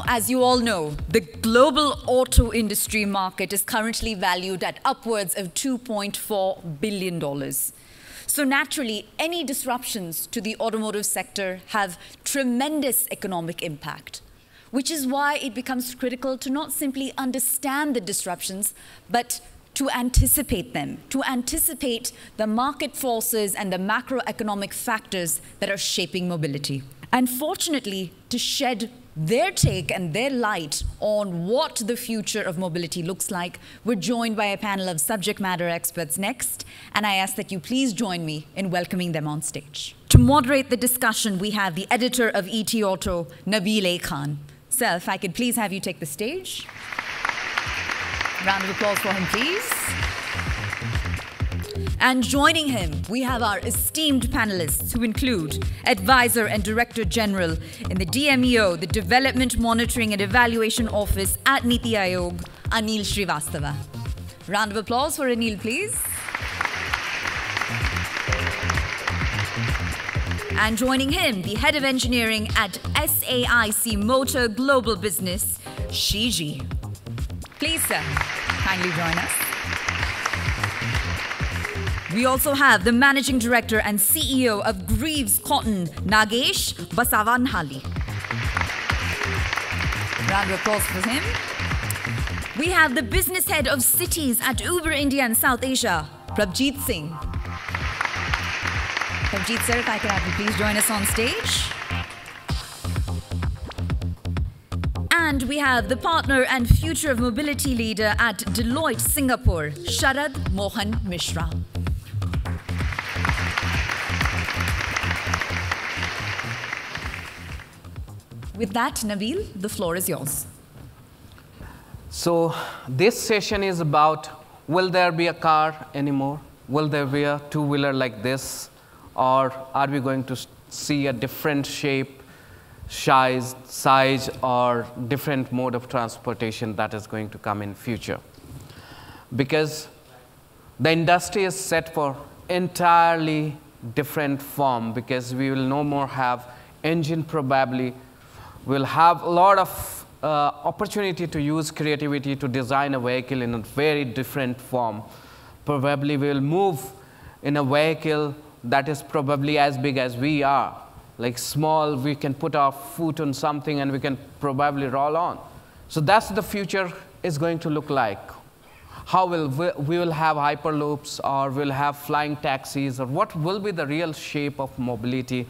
Now, as you all know, the global auto industry market is currently valued at upwards of $2.4 billion. So naturally, any disruptions to the automotive sector have tremendous economic impact, which is why it becomes critical to not simply understand the disruptions, but to anticipate them, to anticipate the market forces and the macroeconomic factors that are shaping mobility. And fortunately, to shed their take and their light on what the future of mobility looks like, we're joined by a panel of subject matter experts next, and I ask that you please join me in welcoming them on stage. To moderate the discussion, we have the editor of ET Auto, Nabil A. Khan. Sir, if I could please have you take the stage. Round of applause for him, please. And joining him, we have our esteemed panelists who include Advisor and Director General in the DMEO, the Development Monitoring and Evaluation Office at Niti Aayog, Anil Srivastava. Round of applause for Anil, please. And joining him, the Head of Engineering at SAIC Motor Global Business, Shiji. Please, sir, kindly join us. We also have the Managing Director and CEO of Greaves Cotton, Nagesh Basavanhali. Round of applause for him. We have the Business Head of Cities at Uber India and South Asia, Prabjeet Singh. Prabjeet, sir, if I could have you please join us on stage. And we have the Partner and Future of Mobility Leader at Deloitte Singapore, Sharad Mohan Mishra. With that, Nabil, the floor is yours. So this session is about, will there be a car anymore? Will there be a two-wheeler like this? Or are we going to see a different shape, size, or different mode of transportation that is going to come in future? Because the industry is set for entirely different form, because we will no more have engine probably. We'll have a lot of opportunity to use creativity to design a vehicle in a very different form. Probably we'll move in a vehicle that is probably as big as we are. Like small, we can put our foot on something and we can probably roll on. So that's the future is going to look like. How we will have hyperloops, or we'll have flying taxis, or what will be the real shape of mobility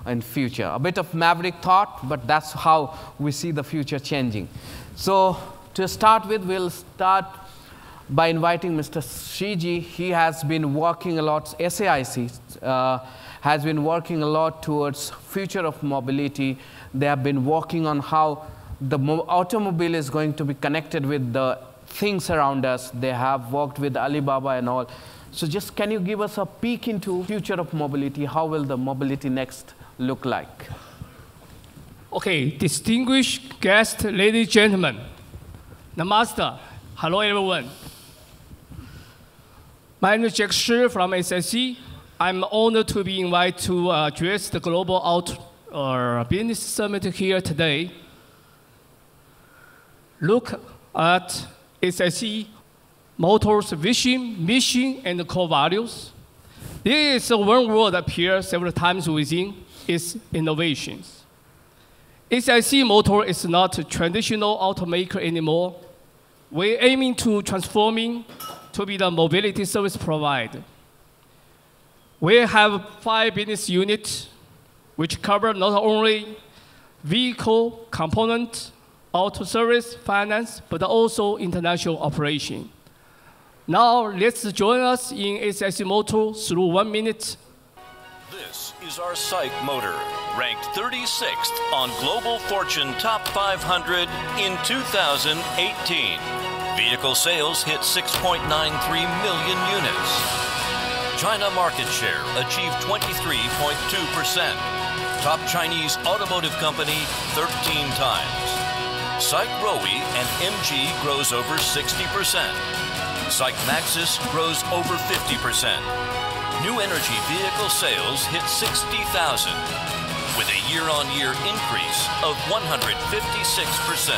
in future? A bit of maverick thought, but that's how we see the future changing. So to start with, we'll start by inviting Mr. Shiji. He has been working a lot, SAIC has been working a lot towards future of mobility. They have been working on how the automobile is going to be connected with the things around us. They have worked with Alibaba and all. So just can you give us a peek into future of mobility? How will the mobility next look like? Okay, distinguished guests, ladies and gentlemen, Namaste. Hello, everyone. My name is Jack Shi from SSC. I'm honored to be invited to address the Global Auto Business Summit here today. Look at SSC Motor's vision, mission, and core values. There is one word that appears several times within its innovations. SSC Motor is not a traditional automaker anymore. We're aiming to transforming to be the mobility service provider. We have 5 business units which cover not only vehicle component, auto service, finance, but also international operation. Now let's join us in SSC Motor through 1 minute. This is our SAIC Motor, ranked 36th on Global Fortune Top 500 in 2018. Vehicle sales hit 6.93 million units. China market share achieved 23.2%. Top Chinese automotive company 13 times. SAIC Rowi and MG grows over 60%. SAIC Maxus grows over 50%. New energy vehicle sales hit 60,000. with a year-on-year increase of 156%.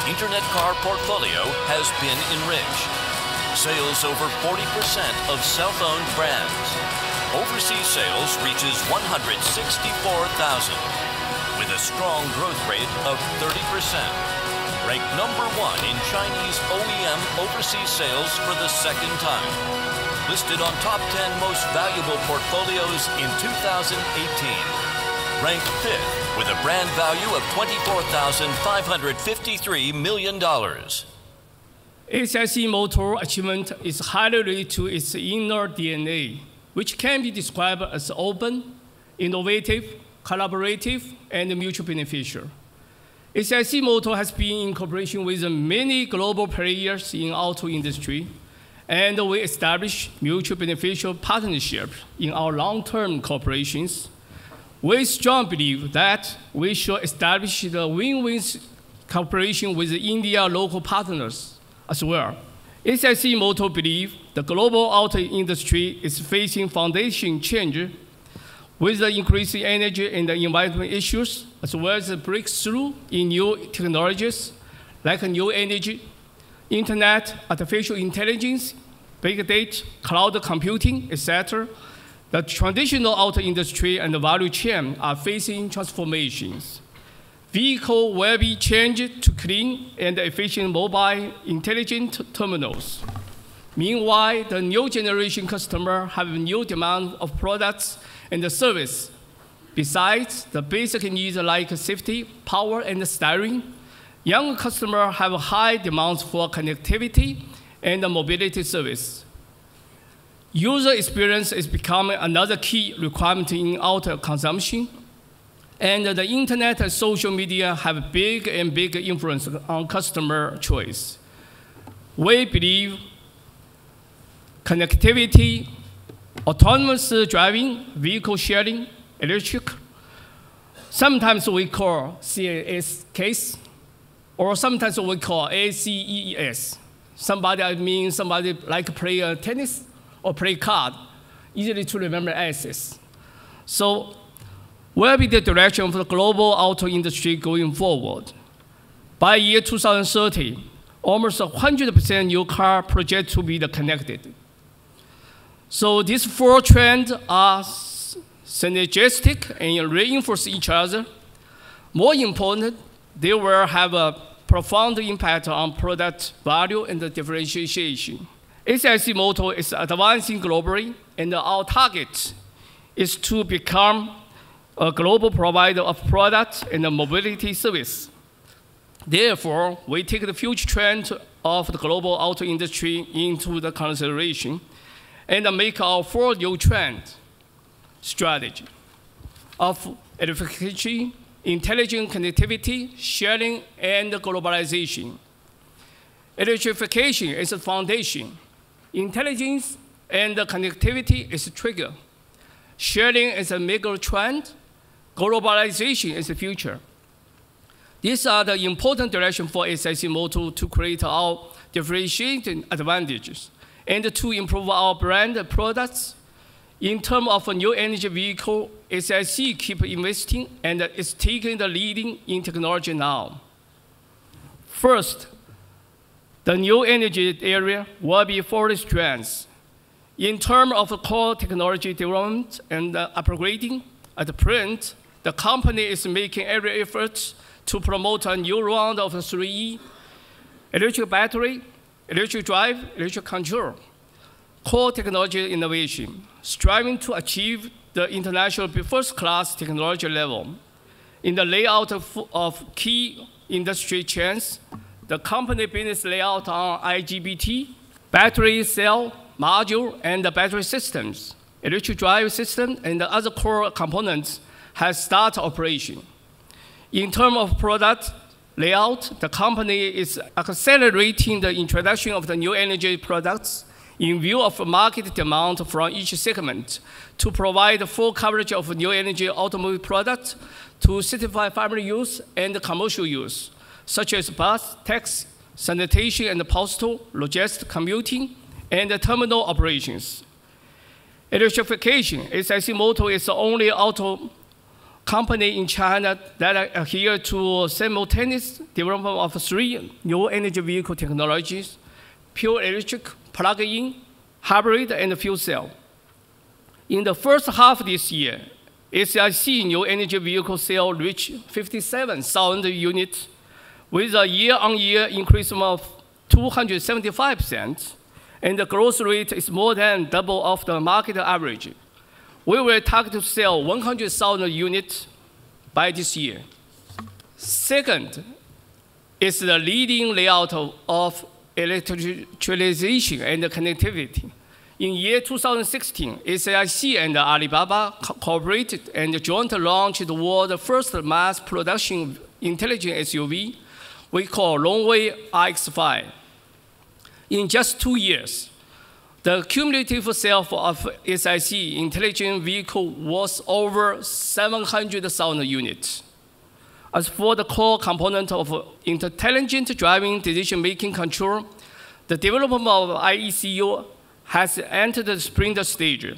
Internet car portfolio has been enriched. Sales over 40% of self-owned brands. Overseas sales reaches 164,000, with a strong growth rate of 30%. Ranked number 1 in Chinese OEM overseas sales for the second time. Listed on top 10 most valuable portfolios in 2018. Ranked 5th with a brand value of $24,553 million. SIC Motor achievement is highly related to its inner DNA, which can be described as open, innovative, collaborative, and mutually beneficial. SIC Motor has been in cooperation with many global players in auto industry, and we establish mutually beneficial partnerships in our long-term cooperations. We strongly believe that we should establish the win-win cooperation with the India local partners as well. SIC Motor believes the global auto industry is facing foundation change with the increasing energy and the environment issues, as well as the breakthrough in new technologies like new energy, internet, artificial intelligence, big data, cloud computing, etc. The traditional auto industry and the value chain are facing transformations. Vehicles will be changed to clean and efficient mobile intelligent terminals. Meanwhile, the new generation customers have new demand of products and the service. Besides the basic needs like safety, power, and steering, young customers have high demands for connectivity and mobility service. User experience is becoming another key requirement in auto consumption, and the internet and social media have big influence on customer choice. We believe connectivity, autonomous driving, vehicle sharing, electric, sometimes we call CAS case, or sometimes we call ACES. Somebody like play tennis or play card, easily to remember ACES. So will be the direction for the global auto industry going forward. By year 2030, almost 100% new car project to be connected. So these 4 trends are synergistic and reinforce each other. More important, they will have a profound impact on product value and the differentiation. SIC Motor is advancing globally, and our target is to become a global provider of products and mobility service. Therefore, we take the future trend of the global auto industry into the consideration and make our 4 new trend strategy of electrification, intelligent connectivity, sharing, and globalization. Electrification is the foundation. Intelligence and connectivity is a trigger. Sharing is a mega trend. Globalization is the future. These are the important directions for SIC Motor to create our differentiating advantages and to improve our brand products. In terms of a new energy vehicle, SIC keep investing and is taking the leading in technology now. First, the new energy area will be 4 strands. In terms of core technology development and upgrading, at present, the company is making every effort to promote a new round of 3E, electric battery, electric drive, electric control, core technology innovation, striving to achieve the international first-class technology level. In the layout of key industry chains, the company business layout on IGBT, battery cell, module, and the battery systems, electric drive system, and the other core components has started operation. In terms of product layout, the company is accelerating the introduction of the new energy products in view of market demand from each segment to provide full coverage of new energy automobile products to satisfy family use and commercial use, such as bus, taxi, sanitation and postal, logistics, commuting, and terminal operations. Electrification, SIC Motor is the only auto company in China that adhere to simultaneous development of 3 new energy vehicle technologies: pure electric, plug-in, hybrid, and fuel cell. In the first half of this year, SIC new energy vehicle sale reached 57,000 units, with a year-on-year increase of 275%, and the growth rate is more than double of the market average. We will target to sell 100,000 units by this year. Second is the leading layout of electrification and connectivity. In year 2016, SIC and Alibaba cooperated and jointly launched the world's first mass production intelligent SUV we call Longway RX-5. In just 2 years, the cumulative sale of SIC intelligent vehicle was over 700,000 units. As for the core component of intelligent driving decision-making control, the development of IECU has entered the sprint stage.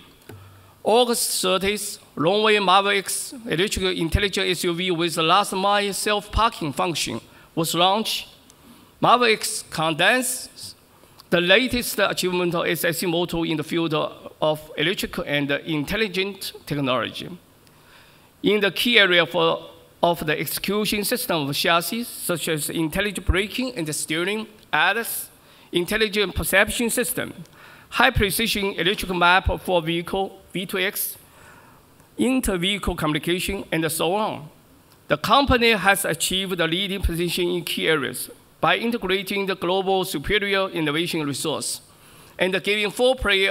August 30th, Longway Marvel X electric intelligent SUV with the last mile self-parking function was launched. Marvel X condenses the latest achievement of SIC Motor in the field of electric and intelligent technology. In the key area of the execution system of chassis, such as intelligent braking and steering, ADAS, intelligent perception system, high-precision electrical map for vehicle, V2X, inter-vehicle communication, and so on. The company has achieved a leading position in key areas by integrating the global superior innovation resource and giving full play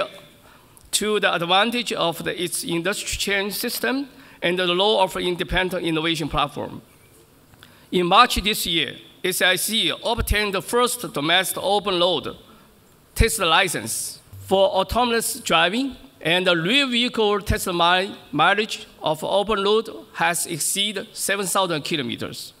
to the advantage of its industry chain system and the law of independent innovation platform. In March this year, SIC obtained the first domestic open road test license for autonomous driving, and the real vehicle test mileage of open road has exceeded 7,000 kilometers.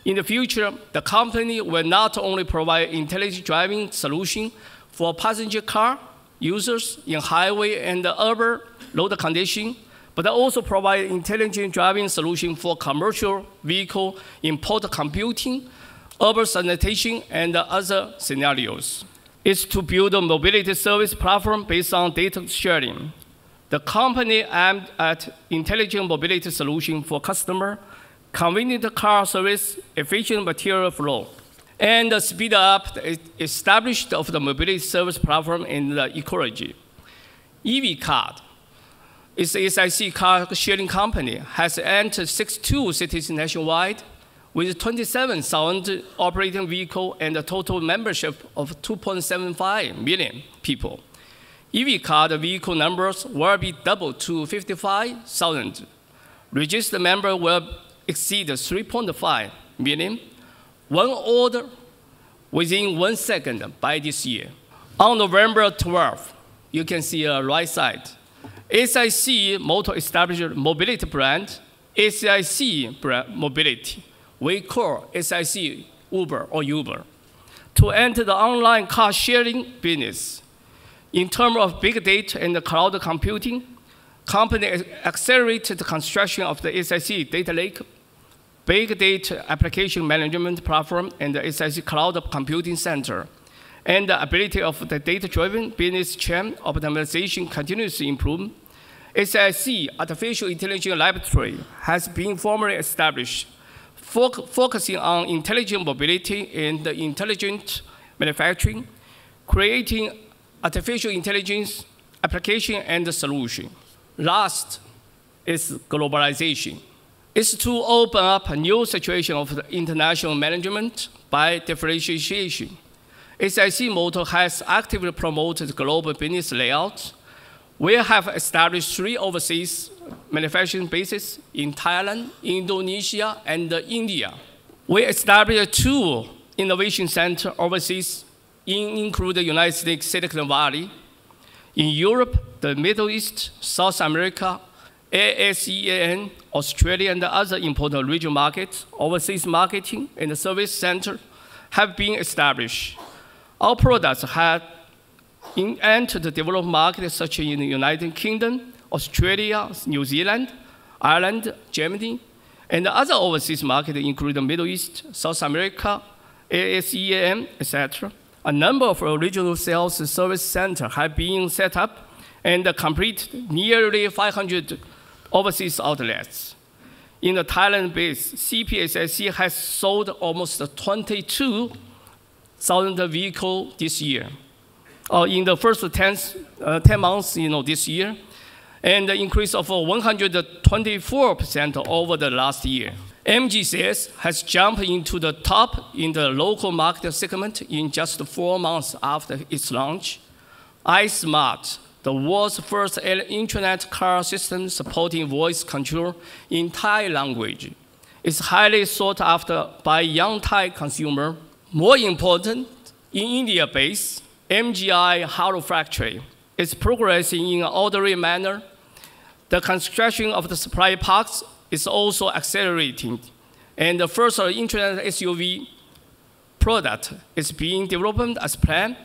In the future, the company will not only provide intelligent driving solution for passenger car users in highway and urban road conditions, but also provide intelligent driving solution for commercial vehicle in port computing, urban sanitation, and other scenarios. Is to build a mobility service platform based on data sharing. The company aimed at intelligent mobility solution for customer, convenient car service, efficient material flow, and speed up the establishment of the mobility service platform in the ecology. EV Card is a SIC car sharing company, has entered 62 cities nationwide, with 27,000 operating vehicles and a total membership of 2.75 million people. EV card vehicle numbers will be doubled to 55,000. Registered members will exceed 3.5 million. One order within 1 second by this year. On November 12th, you can see a right side. SIC Motor established mobility brand, SIC brand Mobility. We call SIC Uber or Uber, to enter the online car sharing business. In terms of big data and cloud computing, company accelerated the construction of the SIC Data Lake, Big Data Application Management Platform, and the SIC Cloud Computing Center. And the ability of the data-driven business chain optimization continuously improve. SIC Artificial Intelligence Laboratory has been formally established, focusing on intelligent mobility and intelligent manufacturing, creating artificial intelligence application and solution. Last is globalization. It's to open up a new situation of the international management by differentiation. SIC Motor has actively promoted global business layouts. We have established 3 overseas manufacturing bases in Thailand, Indonesia, and India. We established 2 innovation centers overseas, including the United States, Silicon Valley. In Europe, the Middle East, South America, ASEAN, Australia, and other important regional markets, overseas marketing and service centers have been established. Our products have entered the developed markets such as in the United Kingdom, Australia, New Zealand, Ireland, Germany, and other overseas markets include the Middle East, South America, ASEAN, etc. A number of regional sales and service centers have been set up and complete nearly 500 overseas outlets. In the Thailand base, CPSIC has sold almost 22,000 vehicles this year, in the first 10 months this year, and an increase of 124% over the last year. MG sales has jumped into the top in the local market segment in just 4 months after its launch. iSmart, the world's first internet car system supporting voice control in Thai language, is highly sought after by young Thai consumers. More important, in India base, MGI Haro Factory is progressing in an orderly manner. The construction of the supply parks is also accelerating, and the first internet SUV product is being developed as planned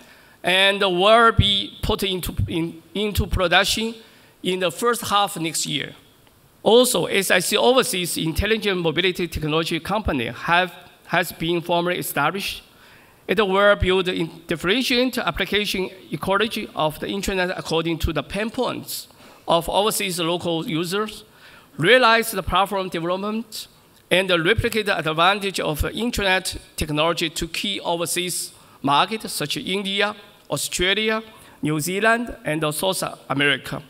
and will be put into production in the first half next year. Also, SIC Overseas Intelligent Mobility Technology Company has been formally established. It will build a differentiated application ecology of the internet according to the pain points of overseas local users, realize the platform development, and replicate the advantage of internet technology to key overseas markets such as India, Australia, New Zealand, and South America,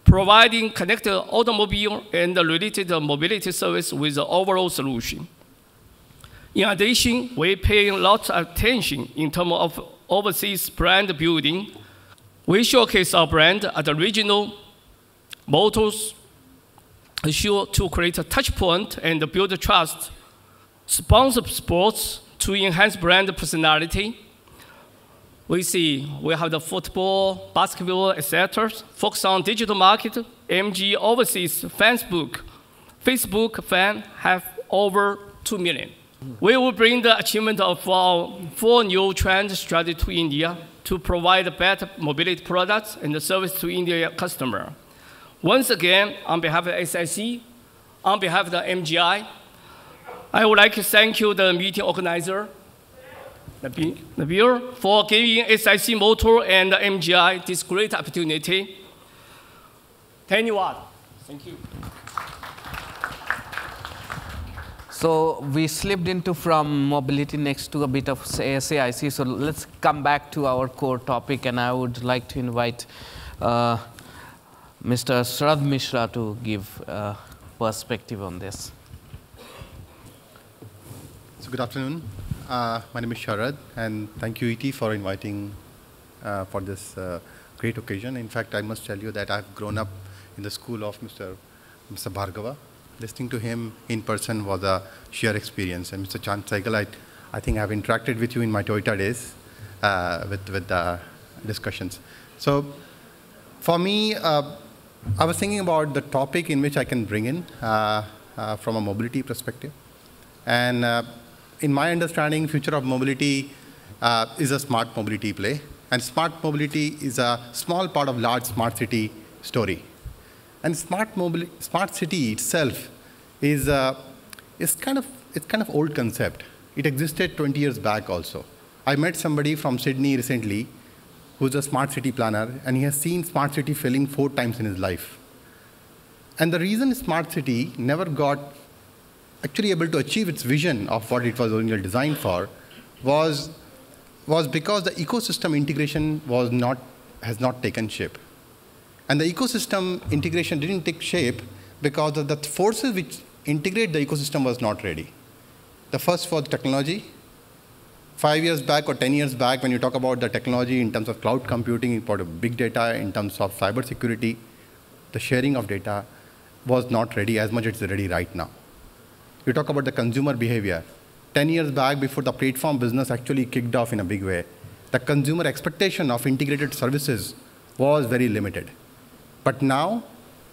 providing connected automobile and related mobility service with the overall solution. In addition, we pay lots of attention in terms of overseas brand building. We showcase our brand at the regional motors show to create a touch point and build trust, sponsor sports to enhance brand personality. We have the football, basketball, etc. Focus on digital market. MG Overseas Facebook fan have over 2 million. We will bring the achievement of our 4 new trend strategy to India to provide better mobility products and service to India customers. Once again, on behalf of SIC, on behalf of the MGI, I would like to thank you, the meeting organizer, Nabil, for giving SIC Motor and the MGI this great opportunity. Thank you. So we slipped into from mobility next to a bit of SAIC. So let's come back to our core topic, and I would like to invite Mr. Sharad Mishra to give perspective on this. So good afternoon. My name is Sharad, and thank you, ET, for inviting for this great occasion. In fact, I must tell you that I've grown up in the school of Mr. Bhargava. Listening to him in person was a sheer experience. And Mr. Chand Saigal, I think I've interacted with you in my Toyota days with the discussions. So for me, I was thinking about the topic in which I can bring in from a mobility perspective. And in my understanding, future of mobility is a smart mobility play. And smart mobility is a small part of large smart city story. And smart city itself is kind of old concept. It existed 20 years back also. I met somebody from Sydney recently who's a smart city planner, and he has seen smart city failing 4 times in his life. And the reason smart city never got actually able to achieve its vision of what it was originally designed for was because the ecosystem integration has not taken shape. And the ecosystem integration didn't take shape because of the forces which integrate the ecosystem was not ready. The first was technology. 5 years back or 10 years back, when you talk about the technology in terms of cloud computing, in part of big data, in terms of cybersecurity, the sharing of data was not ready as much as it's ready right now. You talk about the consumer behavior. 10 years back, before the platform business actually kicked off in a big way, the consumer expectation of integrated services was very limited. But now,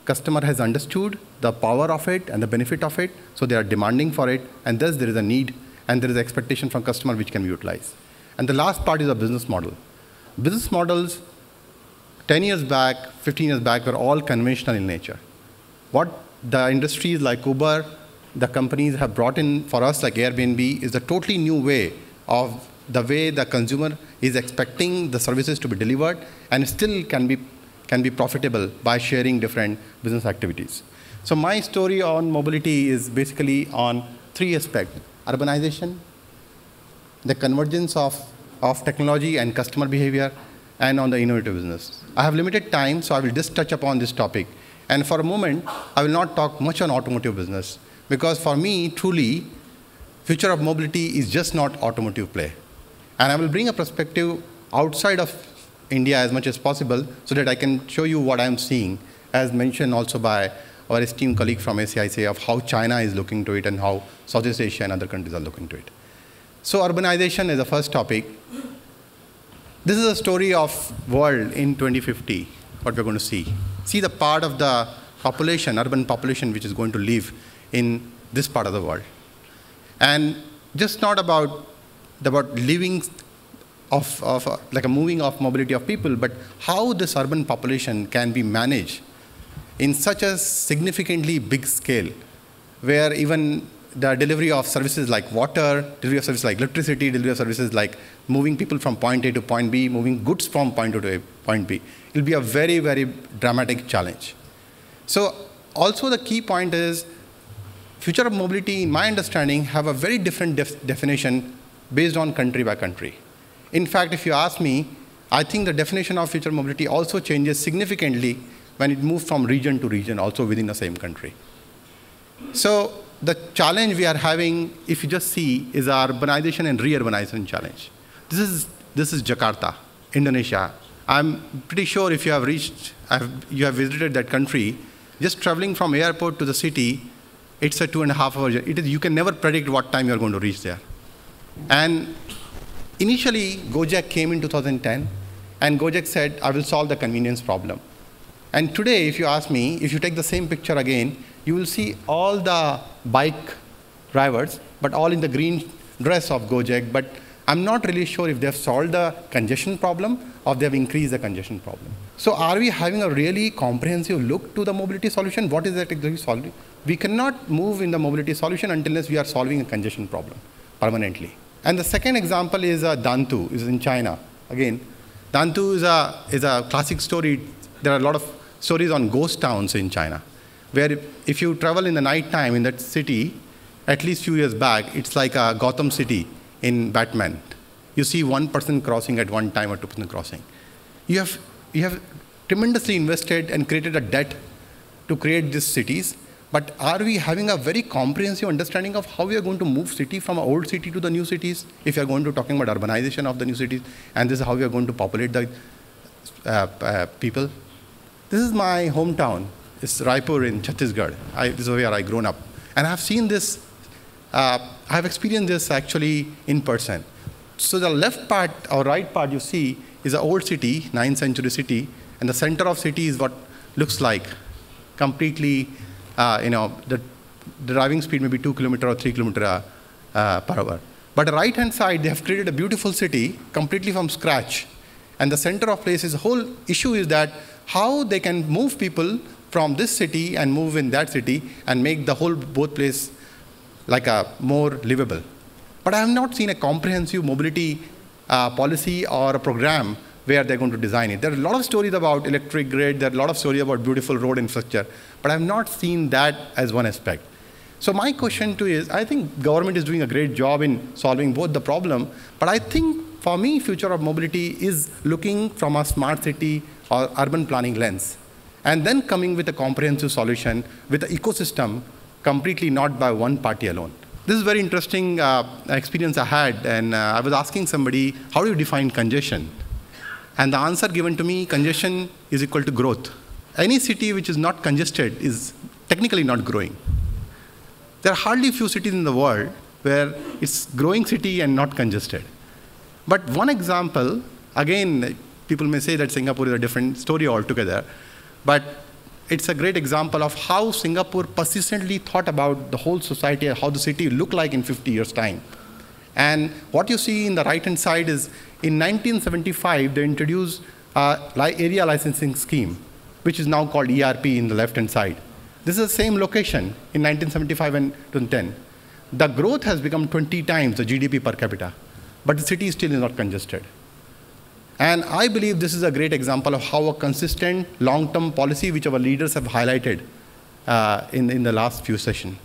customer has understood the power of it and the benefit of it, so they are demanding for it, and thus there is a need and there is expectation from customer which can be utilized. And the last part is a business model. Business models, 10 years back, 15 years back, were all conventional in nature. What the industries like Uber, the companies have brought in for us, like Airbnb, is a totally new way of the way the consumer is expecting the services to be delivered and still can be profitable by sharing different business activities. So my story on mobility is basically on three aspects: urbanization, the convergence of technology and customer behavior, and on the innovative business. I have limited time, so I will just touch upon this topic. And for a moment, I will not talk much on automotive business, because for me, truly, future of mobility is just not automotive play. And I will bring a perspective outside of India as much as possible so that I can show you what I'm seeing, as mentioned also by our esteemed colleague from ACIC, of how China is looking to it and how Southeast Asia and other countries are looking to it. So urbanization is the first topic. This is a story of world in 2050, what we're going to see. See the part of the population, urban population, which is going to live in this part of the world. And just not about living like a moving of mobility of people, but how this urban population can be managed in such a significantly big scale, where even the delivery of services like water, delivery of services like electricity, delivery of services like moving people from point A to point B, moving goods from point A to point B, it will be a very, very dramatic challenge. So also the key point is, future of mobility, in my understanding, have a very different definition based on country by country. In fact, if you ask me, I think the definition of future mobility also changes significantly when it moves from region to region, also within the same country. So the challenge we are having, if you just see, is our urbanization and re-urbanization challenge. This is Jakarta, Indonesia. I'm pretty sure if you have you have visited that country, just traveling from airport to the city, it's a 2.5 hour journey. You can never predict what time you're going to reach there. And initially, Gojek came in 2010, and Gojek said, I will solve the convenience problem. And today, if you ask me, if you take the same picture again, you will see all the bike drivers, but all in the green dress of Gojek. But I'm not really sure if they've solved the congestion problem or they've increased the congestion problem. So are we having a really comprehensive look to the mobility solution? What is that exactly solving? We cannot move in the mobility solution unless we are solving a congestion problem permanently. And the second example is Dantu, is in China. Again, Dantu is a classic story. There are a lot of stories on ghost towns in China, where if you travel in the night time in that city, at least a few years back, it's like a Gotham City in Batman. You see one person crossing at one time or two person crossing. You have tremendously invested and created a debt to create these cities, but are we having a very comprehensive understanding of how we are going to move city from an old city to the new cities, if you are going to talking about urbanization of the new cities, and this is how we are going to populate the people? This is my hometown. It's Raipur in Chhattisgarh. This is where I grown up. And I have seen this, I have experienced this actually in person. So the left part or right part you see is an old city, 9th century city, and the center of city is what looks like completely, the driving speed may be 2 kilometers or 3 kilometers per hour. But the right-hand side, they have created a beautiful city completely from scratch. And the center of place is, the whole issue is that how they can move people from this city and move in that city and make the whole both place like a more livable. But I have not seen a comprehensive mobility policy or a program where they're going to design it. There are a lot of stories about electric grid, there are a lot of stories about beautiful road infrastructure, but I have not seen that as one aspect. So my question to you is, I think government is doing a great job in solving both the problem, but I think for me, future of mobility is looking from a smart city or urban planning lens, and then coming with a comprehensive solution with an ecosystem completely not by one party alone. This is a very interesting experience I had, and I was asking somebody, how do you define congestion? And the answer given to me, congestion is equal to growth. Any city which is not congested is technically not growing. There are hardly few cities in the world where it's growing city and not congested. But one example, again, people may say that Singapore is a different story altogether, but it's a great example of how Singapore persistently thought about the whole society and how the city will look like in 50 years' time. And what you see in the right-hand side is, in 1975, they introduced area licensing scheme, which is now called ERP in the left-hand side. This is the same location in 1975 and 2010. The growth has become 20 times the GDP per capita, but the city still is not congested. And I believe this is a great example of how a consistent long-term policy, which our leaders have highlighted in the last few sessions.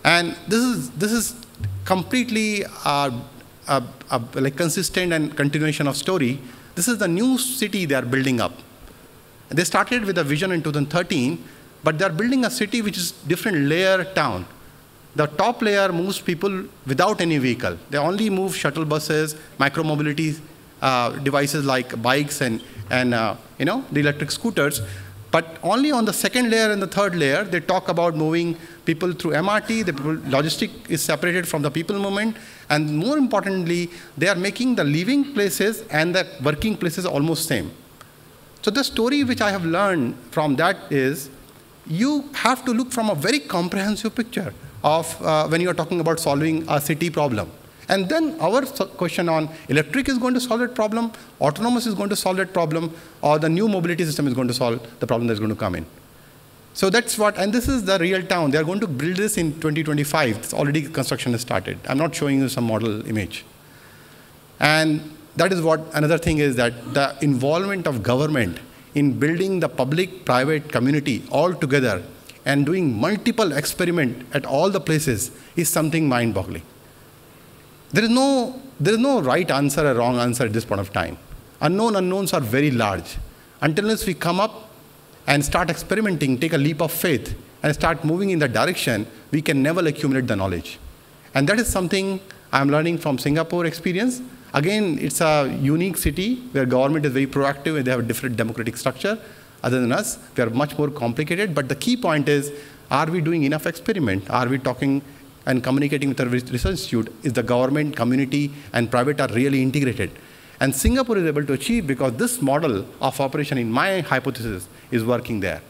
And this is completely like consistent and continuation of story. This is the new city they are building up. They started with a vision in 2013, but they are building a city which is different layer town. The top layer moves people without any vehicle. They only move shuttle buses, micro-mobility devices like bikes and the electric scooters. But only on the second layer and the third layer, they talk about moving people through MRT. The logistic is separated from the people movement. And more importantly, they are making the living places and the working places almost same. So the story which I have learned from that is you have to look from a very comprehensive picture of when you are talking about solving a city problem. And then our question on electric is going to solve that problem, autonomous is going to solve that problem, or the new mobility system is going to solve the problem that's going to come in. So that's what, and this is the real town. They are going to build this in 2025. It's already construction has started. I'm not showing you some model image. And that is what another thing is, that the involvement of government in building the public-private community all together and doing multiple experiments at all the places is something mind-boggling. There is no right answer or wrong answer at this point of time. Unknown unknowns are very large. Until we come up and start experimenting, take a leap of faith, and start moving in that direction, we can never accumulate the knowledge. And that is something I'm learning from Singapore experience. Again, it's a unique city where government is very proactive and they have a different democratic structure. Other than us, we are much more complicated. But the key point is, are we doing enough experiment? Are we talking and communicating with the research institute? Is the government, community, and private are really integrated? And Singapore is able to achieve because this model of operation, in my hypothesis, is working there.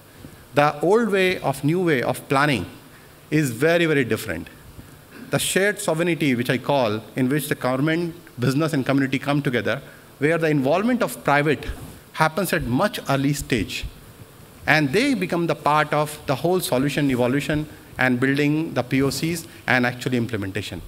The old way of new way of planning is very, very different. The shared sovereignty, which I call, in which the government, business, and community come together, where the involvement of private happens at much early stage. And they become the part of the whole solution evolution and building the POCs and actually implementation.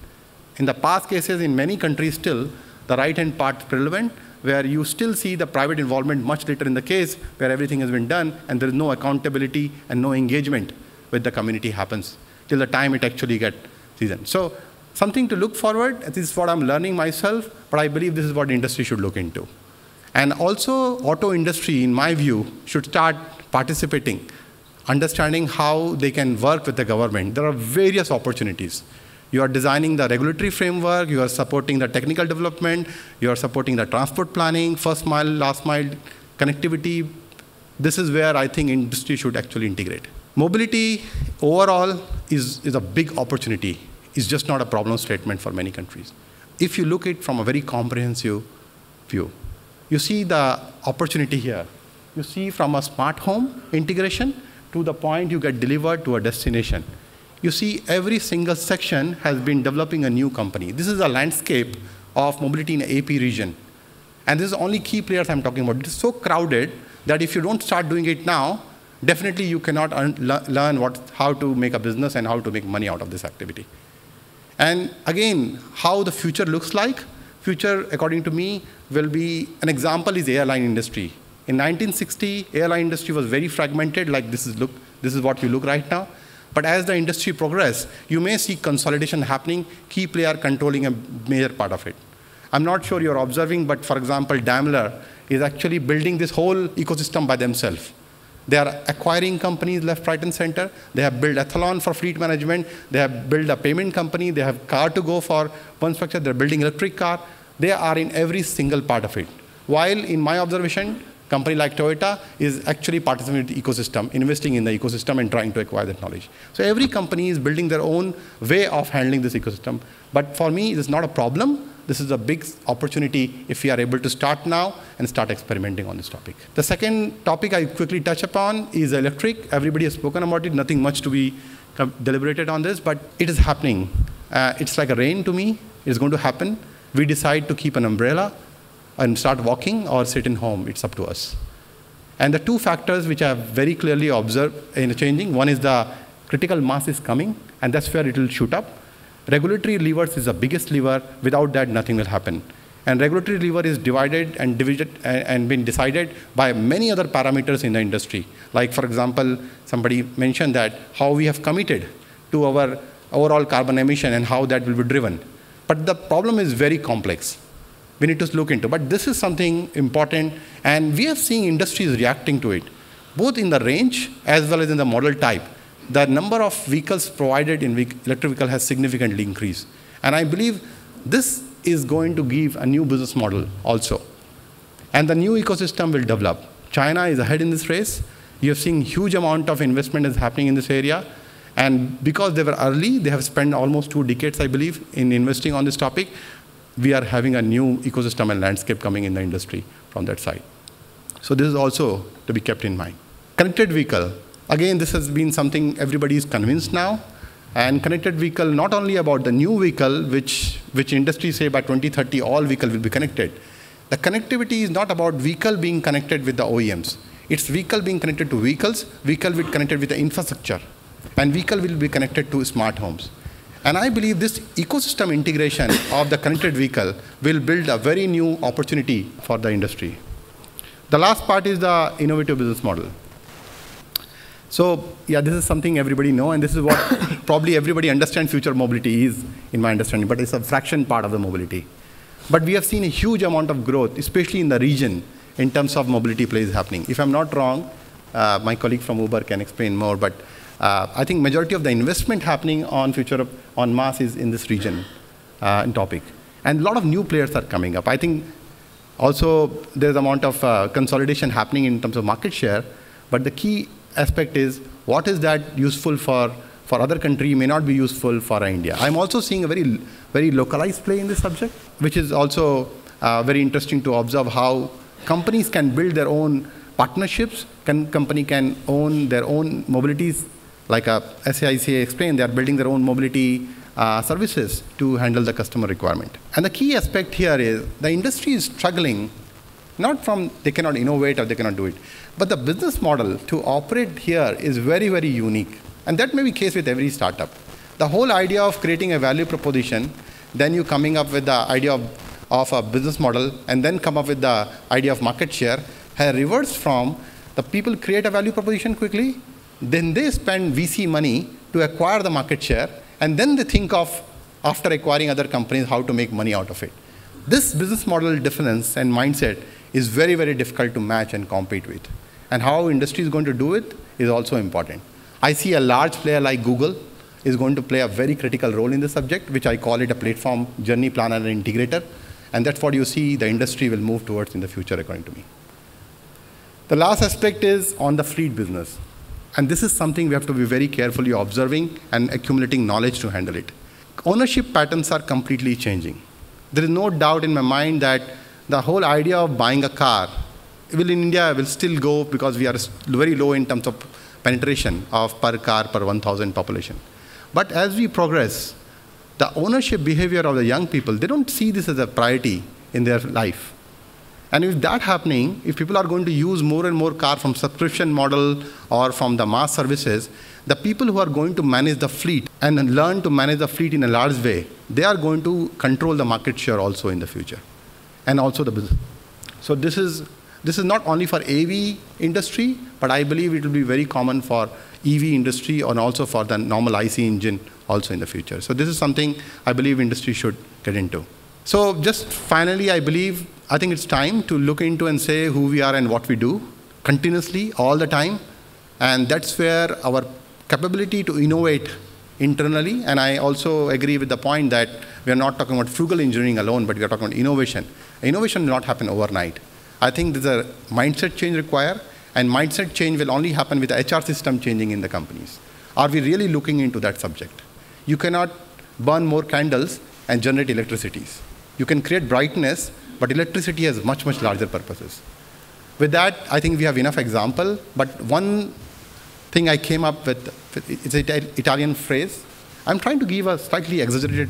In the past cases, in many countries still, the right-hand part is relevant, where you still see the private involvement much later in the case, where everything has been done and there is no accountability and no engagement with the community happens till the time it actually gets seasoned. So something to look forward. This is what I'm learning myself, but I believe this is what the industry should look into. And also, auto industry, in my view, should start participating, understanding how they can work with the government. There are various opportunities. You are designing the regulatory framework, you are supporting the technical development, you are supporting the transport planning, first mile, last mile connectivity. This is where I think industry should actually integrate. Mobility overall is a big opportunity. It's just not a problem statement for many countries. If you look at it from a very comprehensive view, you see the opportunity here. You see from a smart home integration to the point you get delivered to a destination. You see every single section has been developing a new company. This is a landscape of mobility in the AP region. And this is only key players I'm talking about. It is so crowded that if you don't start doing it now, definitely you cannot learn how to make a business and how to make money out of this activity. And again, how the future looks like. Future, according to me, will be, an example is airline industry. In 1960, airline industry was very fragmented, like this is what we look right now. But as the industry progresses, you may see consolidation happening, key player controlling a major part of it. I'm not sure you're observing, but for example, Daimler is actually building this whole ecosystem by themselves. They are acquiring companies left, right, and center. They have built Athlon for fleet management. They have built a payment company. They have Car2Go for one structure. They're building electric car. They are in every single part of it. While in my observation, company like Toyota is actually participating in the ecosystem, investing in the ecosystem and trying to acquire that knowledge. So every company is building their own way of handling this ecosystem. But for me, it is not a problem. This is a big opportunity if we are able to start now and start experimenting on this topic. The second topic I quickly touch upon is electric. Everybody has spoken about it, nothing much to be deliberated on this, but it is happening. It's like a rain to me. It's going to happen. We decide to keep an umbrella and start walking or sit in home. It's up to us. And the two factors which I have very clearly observed in changing, one is the critical mass is coming, and that's where it will shoot up. Regulatory levers is the biggest lever. Without that, nothing will happen. And regulatory lever is divided and been decided by many other parameters in the industry. Like, for example, somebody mentioned that how we have committed to our overall carbon emission and how that will be driven. But the problem is very complex. We need to look into. But this is something important, and we are seeing industries reacting to it, both in the range as well as in the model type. The number of vehicles provided in electric vehicle has significantly increased. And I believe this is going to give a new business model also. And the new ecosystem will develop. China is ahead in this race. You have seen huge amount of investment is happening in this area. And because they were early, they have spent almost 2 decades, I believe, in investing on this topic. We are having a new ecosystem and landscape coming in the industry from that side. So this is also to be kept in mind. Connected vehicle. Again, this has been something everybody is convinced now. And connected vehicle, not only about the new vehicle, which industries say by 2030 all vehicle will be connected. The connectivity is not about vehicle being connected with the OEMs. It's vehicle being connected to vehicles, vehicle will be connected with the infrastructure, and vehicle will be connected to smart homes. And I believe this ecosystem integration of the connected vehicle will build a very new opportunity for the industry. The last part is the innovative business model. So, yeah, this is something everybody knows, and this is what probably everybody understands future mobility is, in my understanding, but it's a fraction part of the mobility. But we have seen a huge amount of growth, especially in the region, in terms of mobility plays happening. If I'm not wrong, my colleague from Uber can explain more, but I think majority of the investment happening on mass is in this region in topic. And a lot of new players are coming up. I think also there's amount of consolidation happening in terms of market share, but the key aspect is what is that useful for other country may not be useful for India. I'm also seeing a very localized play in this subject, which is also very interesting to observe how companies can build their own partnerships, company can own their own mobilities, like SAIC explained, they are building their own mobility services to handle the customer requirement. And the key aspect here is the industry is struggling, not from they cannot innovate or they cannot do it, but the business model to operate here is very, very unique. And that may be the case with every startup. The whole idea of creating a value proposition, then you coming up with the idea of a business model, and then come up with the idea of market share, has reversed from the people create a value proposition quickly, then they spend VC money to acquire the market share, and then they think of, after acquiring other companies, how to make money out of it. This business model difference and mindset is very, very difficult to match and compete with. And how industry is going to do it is also important. I see a large player like Google is going to play a very critical role in this subject, which I call it a platform journey planner and integrator. And that's what you see the industry will move towards in the future, according to me. The last aspect is on the fleet business. And this is something we have to be very carefully observing and accumulating knowledge to handle it. Ownership patterns are completely changing. There is no doubt in my mind that the whole idea of buying a car in India will still go because we are very low in terms of penetration of per car per 1,000 population. But as we progress, the ownership behavior of the young people, they don't see this as a priority in their life. And if that happening, if people are going to use more and more car from subscription model or from the mass services, the people who are going to manage the fleet and learn to manage the fleet in a large way, they are going to control the market share also in the future, and also the business. So this is not only for AV industry, but I believe it will be very common for EV industry and also for the normal IC engine also in the future. So this is something I believe industry should get into. So just finally, I think it's time to look into and say who we are and what we do continuously, all the time. And that's where our capability to innovate internally, and I also agree with the point that we are not talking about frugal engineering alone, but we are talking about innovation. Innovation will not happen overnight. I think there's a mindset change required, and mindset change will only happen with the HR system changing in the companies. Are we really looking into that subject? You cannot burn more candles and generate electricities. You can create brightness, but electricity has much, much larger purposes. With that, I think we have enough example, but one thing I came up with, it's an Italian phrase. I'm trying to give a slightly exaggerated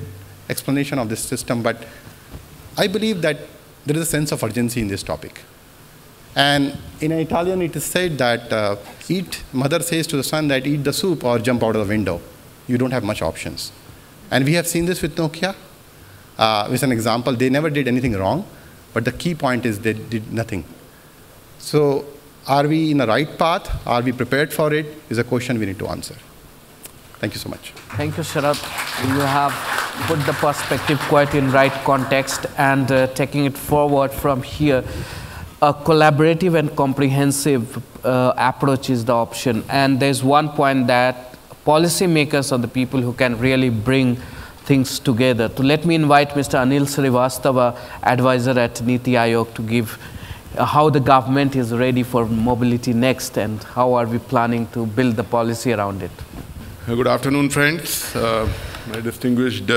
explanation of this system, but I believe that there is a sense of urgency in this topic. And in Italian, it is said that mother says to the son that eat the soup or jump out of the window. You don't have much options. And we have seen this with Nokia. With an example, they never did anything wrong, but the key point is they did nothing. So are we in the right path? Are we prepared for it? Is a question we need to answer. Thank you so much. Thank you, Sharad. You have put the perspective quite in right context, and taking it forward from here, a collaborative and comprehensive approach is the option. And there's one point that policymakers are the people who can really bring things together. So let me invite Mr. Anil Srivastava, advisor at Niti Aayog, to give how the government is ready for mobility next and how are we planning to build the policy around it. Good afternoon, friends, my distinguished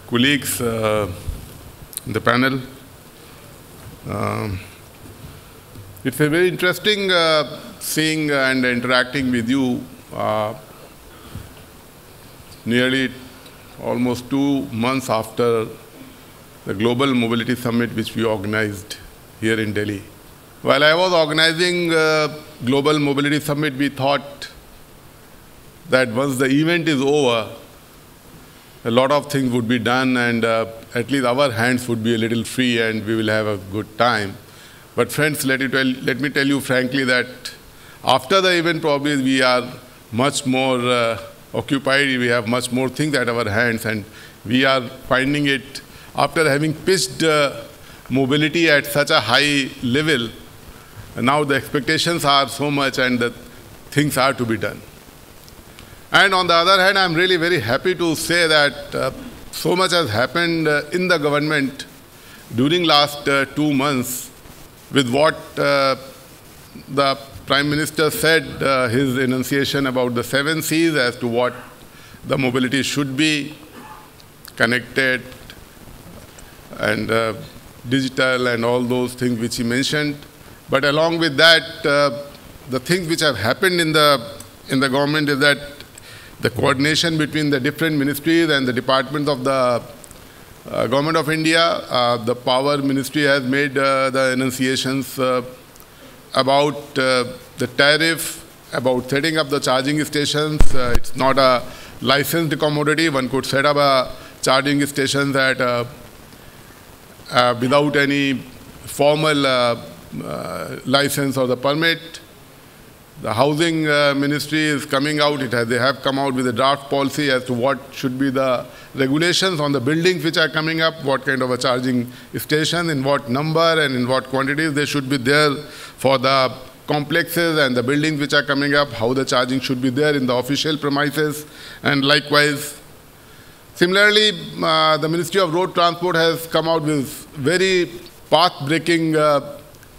colleagues in the panel. It's a very interesting seeing and interacting with you nearly almost 2 months after the Global Mobility Summit which we organized here in Delhi. While I was organizing Global Mobility Summit, we thought that once the event is over, a lot of things would be done and at least our hands would be a little free and we will have a good time. But friends, let me tell you frankly that after the event probably we are much more occupied, we have much more things at our hands, and we are finding it, after having pitched mobility at such a high level, now the expectations are so much and the things are to be done. And on the other hand, I'm really very happy to say that so much has happened in the government during last 2 months with what the Prime Minister said, his enunciation about the 7 C's as to what the mobility should be, connected and digital and all those things which he mentioned. But along with that, the things which have happened in the government is that the coordination between the different ministries and the departments of the Government of India, the Power Ministry has made the enunciations about the tariff, about setting up the charging stations. It's not a licensed commodity. One could set up a charging station that without any formal license or the permit. The Housing Ministry is coming out. They have come out with a draft policy as to what should be the regulations on the buildings which are coming up, what kind of a charging station, in what number and in what quantities they should be there for the complexes and the buildings which are coming up, how the charging should be there in the official premises, and likewise. Similarly, the Ministry of Road Transport has come out with very path-breaking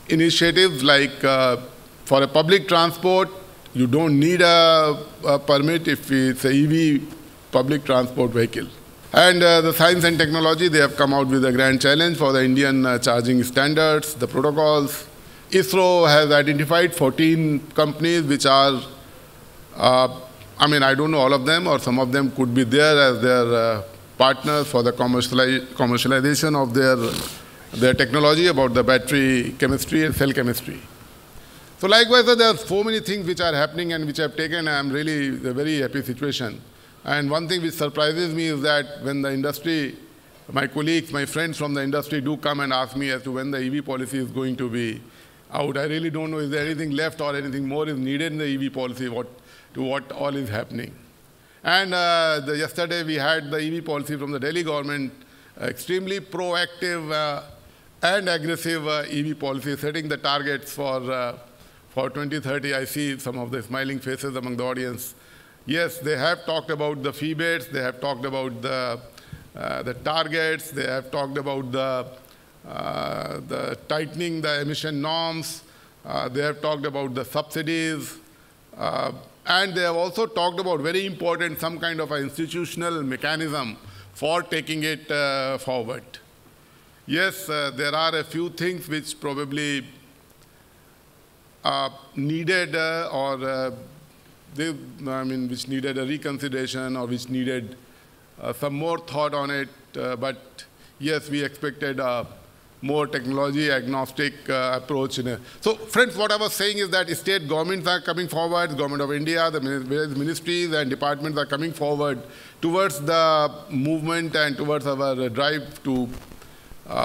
initiatives like for a public transport, you don't need a permit if it's an EV public transport vehicle. And the science and technology, they have come out with a grand challenge for the Indian charging standards, the protocols. ISRO has identified 14 companies which are, I don't know all of them, or some of them could be there as their partners for the commercialization of their technology about the battery chemistry and cell chemistry. So likewise, there are so many things which are happening and which have taken, I'm really a very happy situation. And one thing which surprises me is that when the industry, my colleagues, my friends from the industry do come and ask me as to when the EV policy is going to be out, I really don't know, is there anything left or anything more is needed in the EV policy to what all is happening. And yesterday we had the EV policy from the Delhi government, extremely proactive and aggressive EV policy, setting the targets for 2030, I see some of the smiling faces among the audience. Yes, they have talked about the fee baits, they have talked about the targets, they have talked about the tightening the emission norms, they have talked about the subsidies, and they have also talked about, very important, some kind of an institutional mechanism for taking it forward. Yes, there are a few things which probably needed which needed a reconsideration or which needed some more thought on it. But yes, we expected more technology agnostic approach. So friends, what I was saying is that state governments are coming forward, Government of India, the various ministries and departments are coming forward towards the movement and towards our drive to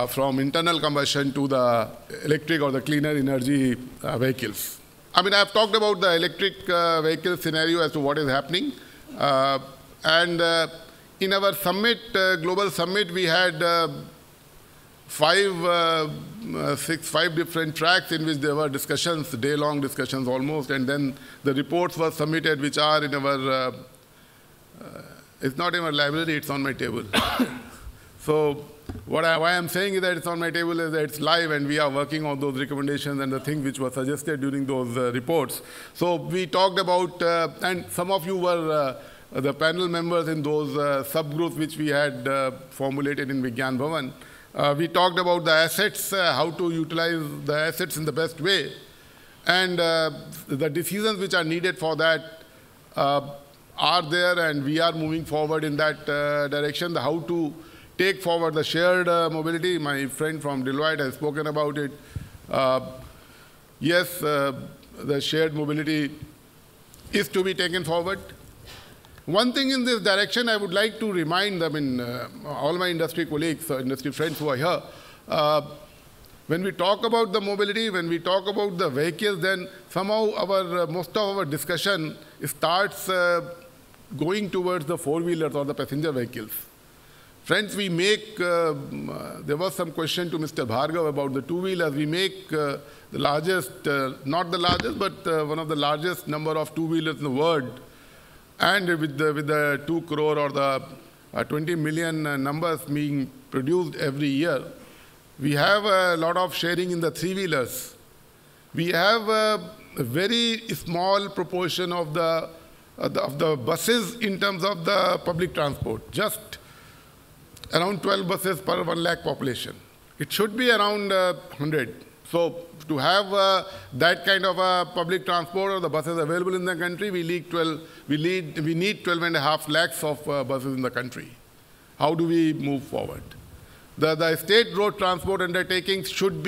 from internal combustion to the electric or the cleaner energy vehicles. I mean, I've talked about the electric vehicle scenario as to what is happening. In our summit, global summit, we had five different tracks in which there were discussions, day-long discussions almost, and then the reports were submitted, which are in our, it's not in our library, it's on my table. So why I'm saying is that it's on my table is that it's live and we are working on those recommendations and the things which were suggested during those reports. So we talked about, and some of you were the panel members in those subgroups which we had formulated in Vigyan Bhavan. We talked about the assets, how to utilize the assets in the best way. And the decisions which are needed for that are there, and we are moving forward in that direction. How to take forward the shared mobility. My friend from Deloitte has spoken about it. Yes, the shared mobility is to be taken forward. One thing in this direction I would like to remind them, all my industry colleagues, industry friends who are here, when we talk about the mobility, when we talk about the vehicles, then somehow most of our discussion starts going towards the four-wheelers or the passenger vehicles. Friends, we make, there was some question to Mr. Bhargav about the two-wheelers. We make the largest, not the largest, but one of the largest number of two-wheelers in the world. And with the 2 crore or the 20 million numbers being produced every year, we have a lot of sharing in the three-wheelers. We have a very small proportion of the buses in terms of the public transport, just around 12 buses per 1 lakh population. It should be around 100. So to have that kind of a public transport or the buses available in the country, we need 12.5 lakhs of buses in the country. How do we move forward? The state road transport undertakings should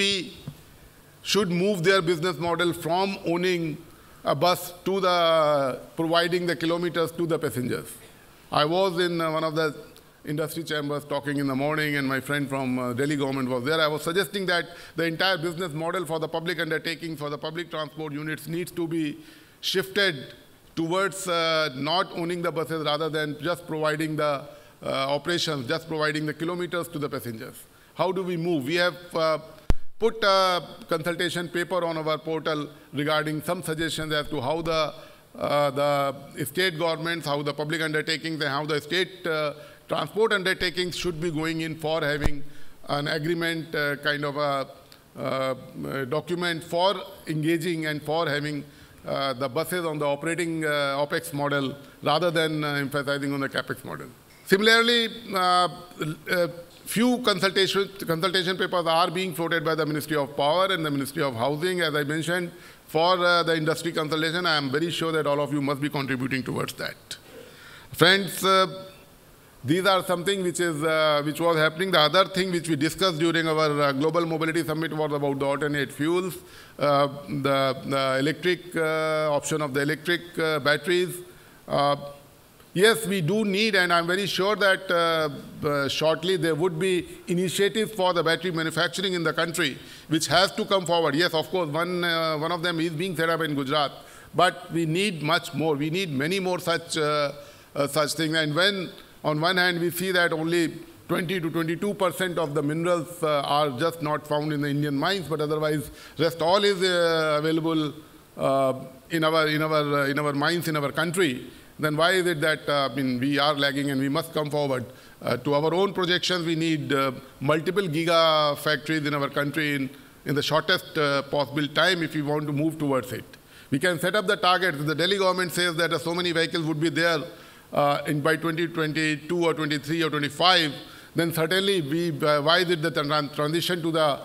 move their business model from owning a bus to providing the kilometers to the passengers. I was in one of the industry chambers talking in the morning, and my friend from Delhi government was there. I was suggesting that the entire business model for the public undertaking, for the public transport units needs to be shifted towards not owning the buses rather than just providing the operations, just providing the kilometers to the passengers. How do we move? We have put a consultation paper on our portal regarding some suggestions as to how the state governments, how the public undertakings, and how the state transport undertakings should be going in for having an agreement kind of a document for engaging and for having the buses on the operating OPEX model rather than emphasizing on the CAPEX model. Similarly, few consultation papers are being floated by the Ministry of Power and the Ministry of Housing, as I mentioned, for the industry consultation. I am very sure that all of you must be contributing towards that. Friends, these are something which was happening. The other thing which we discussed during our Global Mobility Summit was about the alternate fuels, the electric option of the electric batteries. Yes, we do need, and I'm very sure that shortly there would be initiatives for the battery manufacturing in the country, which has to come forward. Yes, of course, one of them is being set up in Gujarat, but we need much more. We need many more such things. And when on one hand, we see that only 20 to 22% of the minerals are just not found in the Indian mines, but otherwise, rest all is available in our mines in our country. Then why is it that we are lagging and we must come forward? To our own projections, we need multiple giga factories in our country in the shortest possible time if we want to move towards it. We can set up the targets. The Delhi government says that so many vehicles would be there by 2022 or 23 or 25, then certainly why is it the transition to the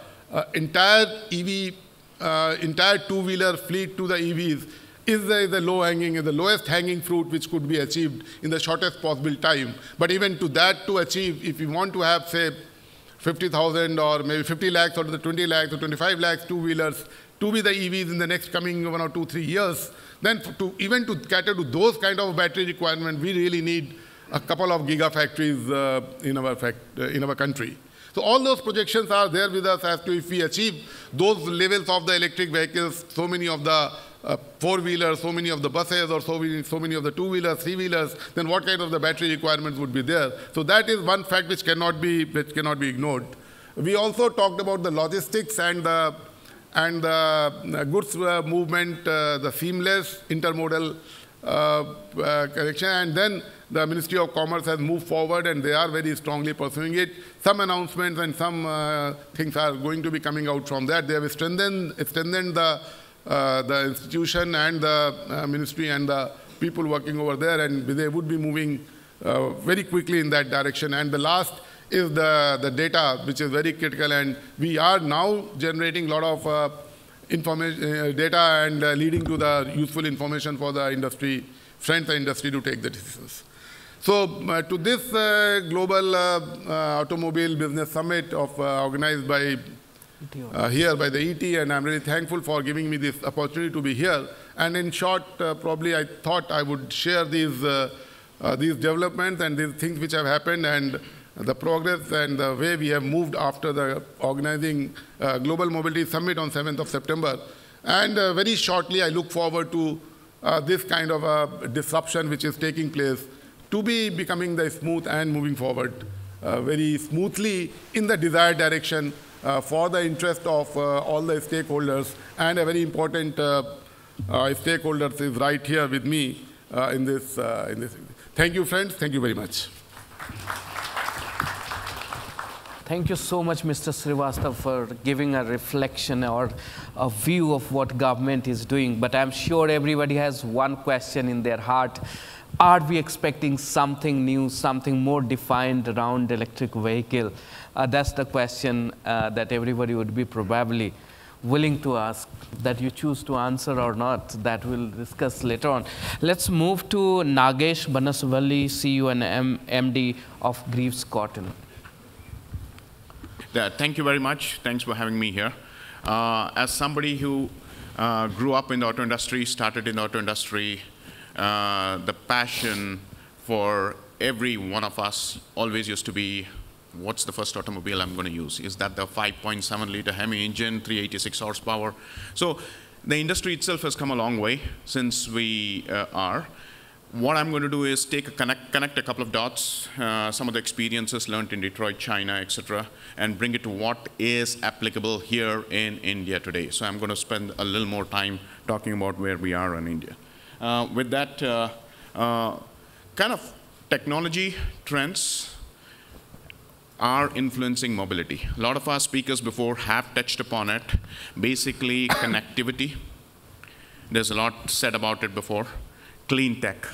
entire EV, entire two-wheeler fleet to the EVs is the lowest hanging fruit which could be achieved in the shortest possible time. But even to that to achieve, if we want to have, say, 50,000 or maybe 50 lakhs or to the 20 lakhs or 25 lakhs two-wheelers to be the EVs in the next coming 1 or 2, 3 years, then even to cater to those kind of battery requirements, we really need a couple of gigafactories in our country. So all those projections are there with us as to if we achieve those levels of the electric vehicles, so many of the four-wheelers, so many of the buses, or so many of the two-wheelers, three-wheelers, then what kind of the battery requirements would be there? So that is one fact which cannot be ignored. We also talked about the logistics and the goods movement, the seamless intermodal connection, and then the Ministry of Commerce has moved forward and they are very strongly pursuing it. Some announcements and some things are going to be coming out from that. They have strengthened the institution and the ministry and the people working over there, and they would be moving very quickly in that direction. And the last is the data, which is very critical, and we are now generating a lot of information, data, and leading to the useful information for the industry, friends and industry to take the decisions. So to this global automobile business summit organized by here by the ET, and I'm really thankful for giving me this opportunity to be here. And in short, probably I thought I would share these developments and these things which have happened, and the progress and the way we have moved after the organizing Global Mobility Summit on 7th of September. And very shortly, I look forward to this kind of a disruption which is taking place to be becoming the smooth and moving forward very smoothly in the desired direction for the interest of all the stakeholders. And a very important stakeholder is right here with me in this. Thank you, friends. Thank you very much. Thank you so much, Mr. Srivastava, for giving a reflection or a view of what government is doing. But I'm sure everybody has one question in their heart. Are we expecting something new, something more defined around electric vehicle? That's the question that everybody would be probably willing to ask. That you choose to answer or not, that we'll discuss later on. Let's move to Nagesh Banaswali, CEO and MD of Greaves Cotton. Thank you very much. Thanks for having me here. As somebody who grew up in the auto industry, started in the auto industry, the passion for every one of us always used to be, what's the first automobile I'm going to use? Is that the 5.7-liter Hemi engine, 386 horsepower? So the industry itself has come a long way since we are. What I'm going to do is connect a couple of dots, some of the experiences learned in Detroit, China, etc., and bring it to what is applicable here in India today. So I'm going to spend a little more time talking about where we are in India. With that, kind of technology trends are influencing mobility. A lot of our speakers before have touched upon it. Basically, connectivity. There's a lot said about it before. Clean tech.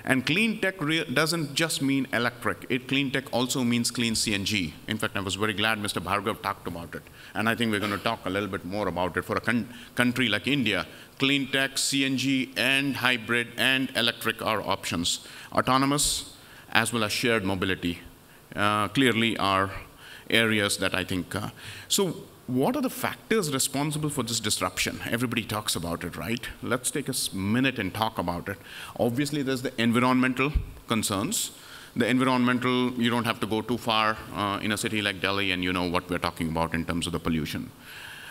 And clean tech doesn't just mean electric. Clean tech also means clean CNG. In fact, I was very glad Mr. Bhargav talked about it. And I think we're going to talk a little bit more about it. For a country like India, clean tech, CNG, and hybrid and electric are options. Autonomous as well as shared mobility clearly are areas that I think. So what are the factors responsible for this disruption? Everybody talks about it, right? Let's take a minute and talk about it. Obviously, there's the environmental concerns. The environmental, you don't have to go too far in a city like Delhi, and you know what we're talking about in terms of the pollution.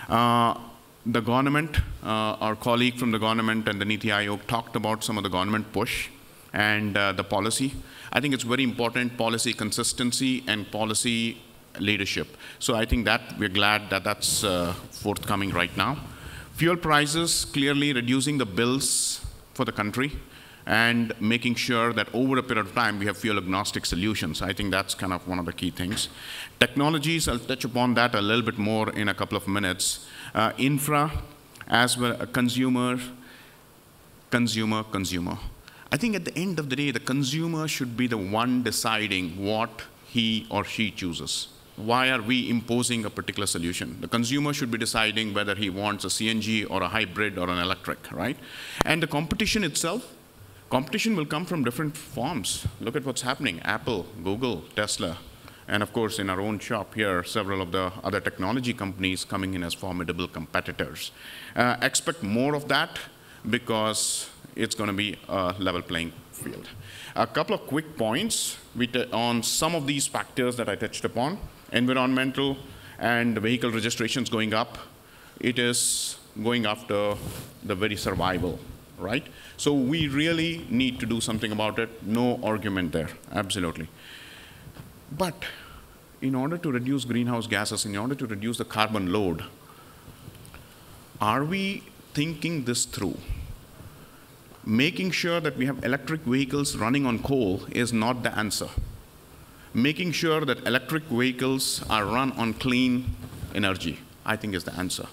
The government, our colleague from the government and the Niti Aayog talked about some of the government push and the policy. I think it's very important, policy consistency and policy leadership. So I think that we're glad that that's forthcoming right now. Fuel prices, clearly reducing the bills for the country and making sure that over a period of time we have fuel agnostic solutions. I think that's kind of one of the key things. Technologies, I'll touch upon that a little bit more in a couple of minutes. Infra, as well as consumer. I think at the end of the day, the consumer should be the one deciding what he or she chooses. Why are we imposing a particular solution? The consumer should be deciding whether he wants a CNG or a hybrid or an electric, right? And the competition itself, competition will come from different forms. Look at what's happening. Apple, Google, Tesla. And of course, in our own shop here, several of the other technology companies coming in as formidable competitors. Expect more of that because it's going to be a level playing field. A couple of quick points on some of these factors that I touched upon. Environmental and vehicle registrations going up. It is going after the very survival, right? So we really need to do something about it. No argument there, absolutely. But in order to reduce greenhouse gases, in order to reduce the carbon load, are we thinking this through? Making sure that we have electric vehicles running on coal is not the answer. Making sure that electric vehicles are run on clean energy, I think, is the answer.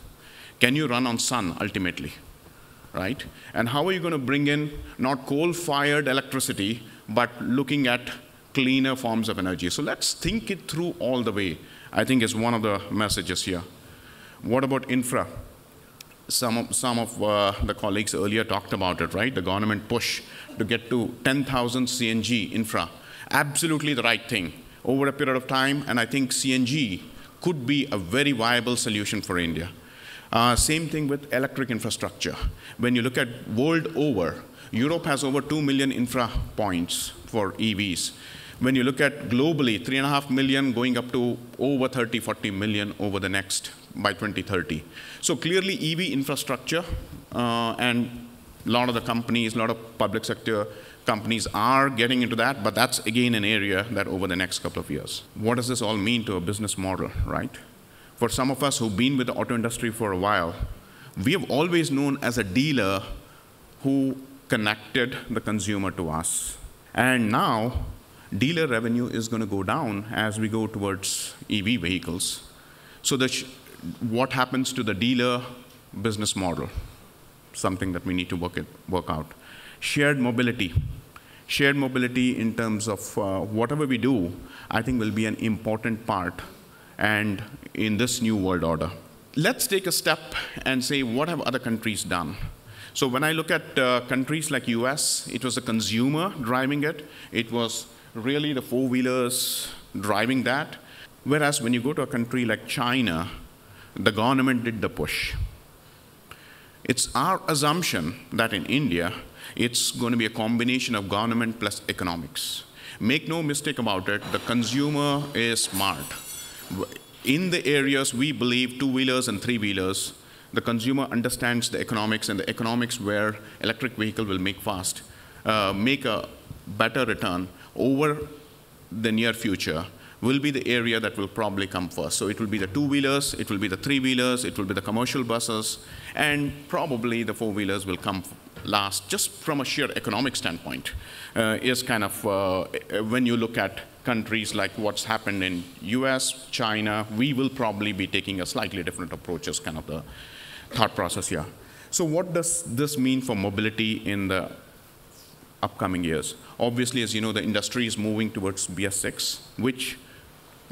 Can you run on sun, ultimately, right? And how are you going to bring in not coal-fired electricity, but looking at cleaner forms of energy? So let's think it through all the way, I think, is one of the messages here. What about infra? Some of the colleagues earlier talked about it, right? The government push to get to 10,000 CNG infra. Absolutely the right thing over a period of time, and I think CNG could be a very viable solution for India. Same thing with electric infrastructure. When you look at world over, Europe has over 2 million infra points for EVs. When you look at globally, 3.5 million going up to over 30, 40 million over the next, by 2030. So clearly EV infrastructure and a lot of the companies, a lot of public sector companies are getting into that, but that's again an area that over the next couple of years. What does this all mean to a business model, right? For some of us who've been with the auto industry for a while, we have always known as a dealer who connected the consumer to us. And now, dealer revenue is going to go down as we go towards EV vehicles. So what happens to the dealer business model? Something that we need to work out. Shared mobility. Shared mobility in terms of whatever we do, I think will be an important part and in this new world order. Let's take a step and say, what have other countries done? So when I look at countries like US, it was the consumer driving it. It was really the four-wheelers driving that. Whereas when you go to a country like China, the government did the push. It's our assumption that in India, it's going to be a combination of government plus economics. Make no mistake about it, the consumer is smart. In the areas we believe, two-wheelers and three-wheelers, the consumer understands the economics, and the economics where electric vehicle will make a better return over the near future will be the area that will probably come first. So it will be the two-wheelers, it will be the three-wheelers, it will be the commercial buses, and probably the four-wheelers will come last, just from a sheer economic standpoint. Is kind of, when you look at countries like what's happened in US, China, we will probably be taking a slightly different approach as kind of the thought process here. So what does this mean for mobility in the upcoming years? Obviously, as you know, the industry is moving towards BS6, which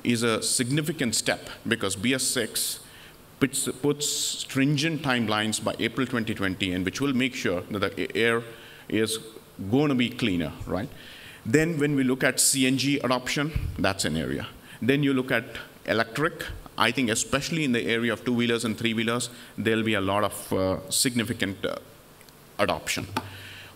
is a significant step because BS6 puts stringent timelines by April 2020, and which will make sure that the air is going to be cleaner, right? Then when we look at CNG adoption, that's an area. Then you look at electric. I think especially in the area of two-wheelers and three-wheelers, there'll be a lot of significant adoption.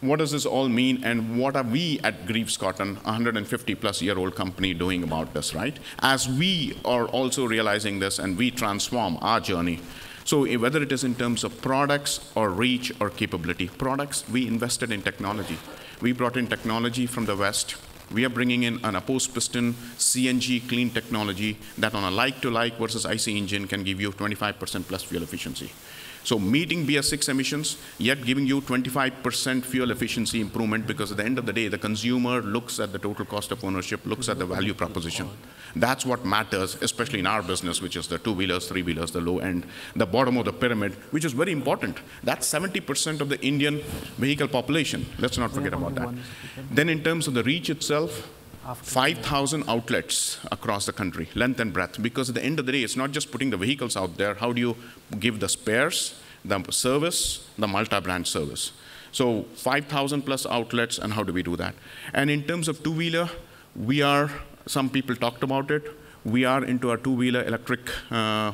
What does this all mean, and what are we at Grieve Scotland, a 150-plus-year-old company, doing about this, right? As we are also realizing this and we transform our journey. So whether it is in terms of products or reach or capability. Products, we invested in technology. We brought in technology from the West. We are bringing in an opposed piston CNG clean technology that on a like-to-like versus IC engine can give you 25% plus fuel efficiency. So meeting BS6 emissions, yet giving you 25% fuel efficiency improvement, because at the end of the day, the consumer looks at the total cost of ownership, looks at the value proposition. That's what matters, especially in our business, which is the two-wheelers, three-wheelers, the low end, the bottom of the pyramid, which is very important. That's 70% of the Indian vehicle population. Let's not forget about that. Then in terms of the reach itself, 5,000 outlets across the country, length and breadth, because at the end of the day, it's not just putting the vehicles out there. How do you give the spares, the service, the multi-brand service? So 5,000 plus outlets, and how do we do that? And in terms of two-wheeler, we are some people talked about it. We are into our two-wheeler electric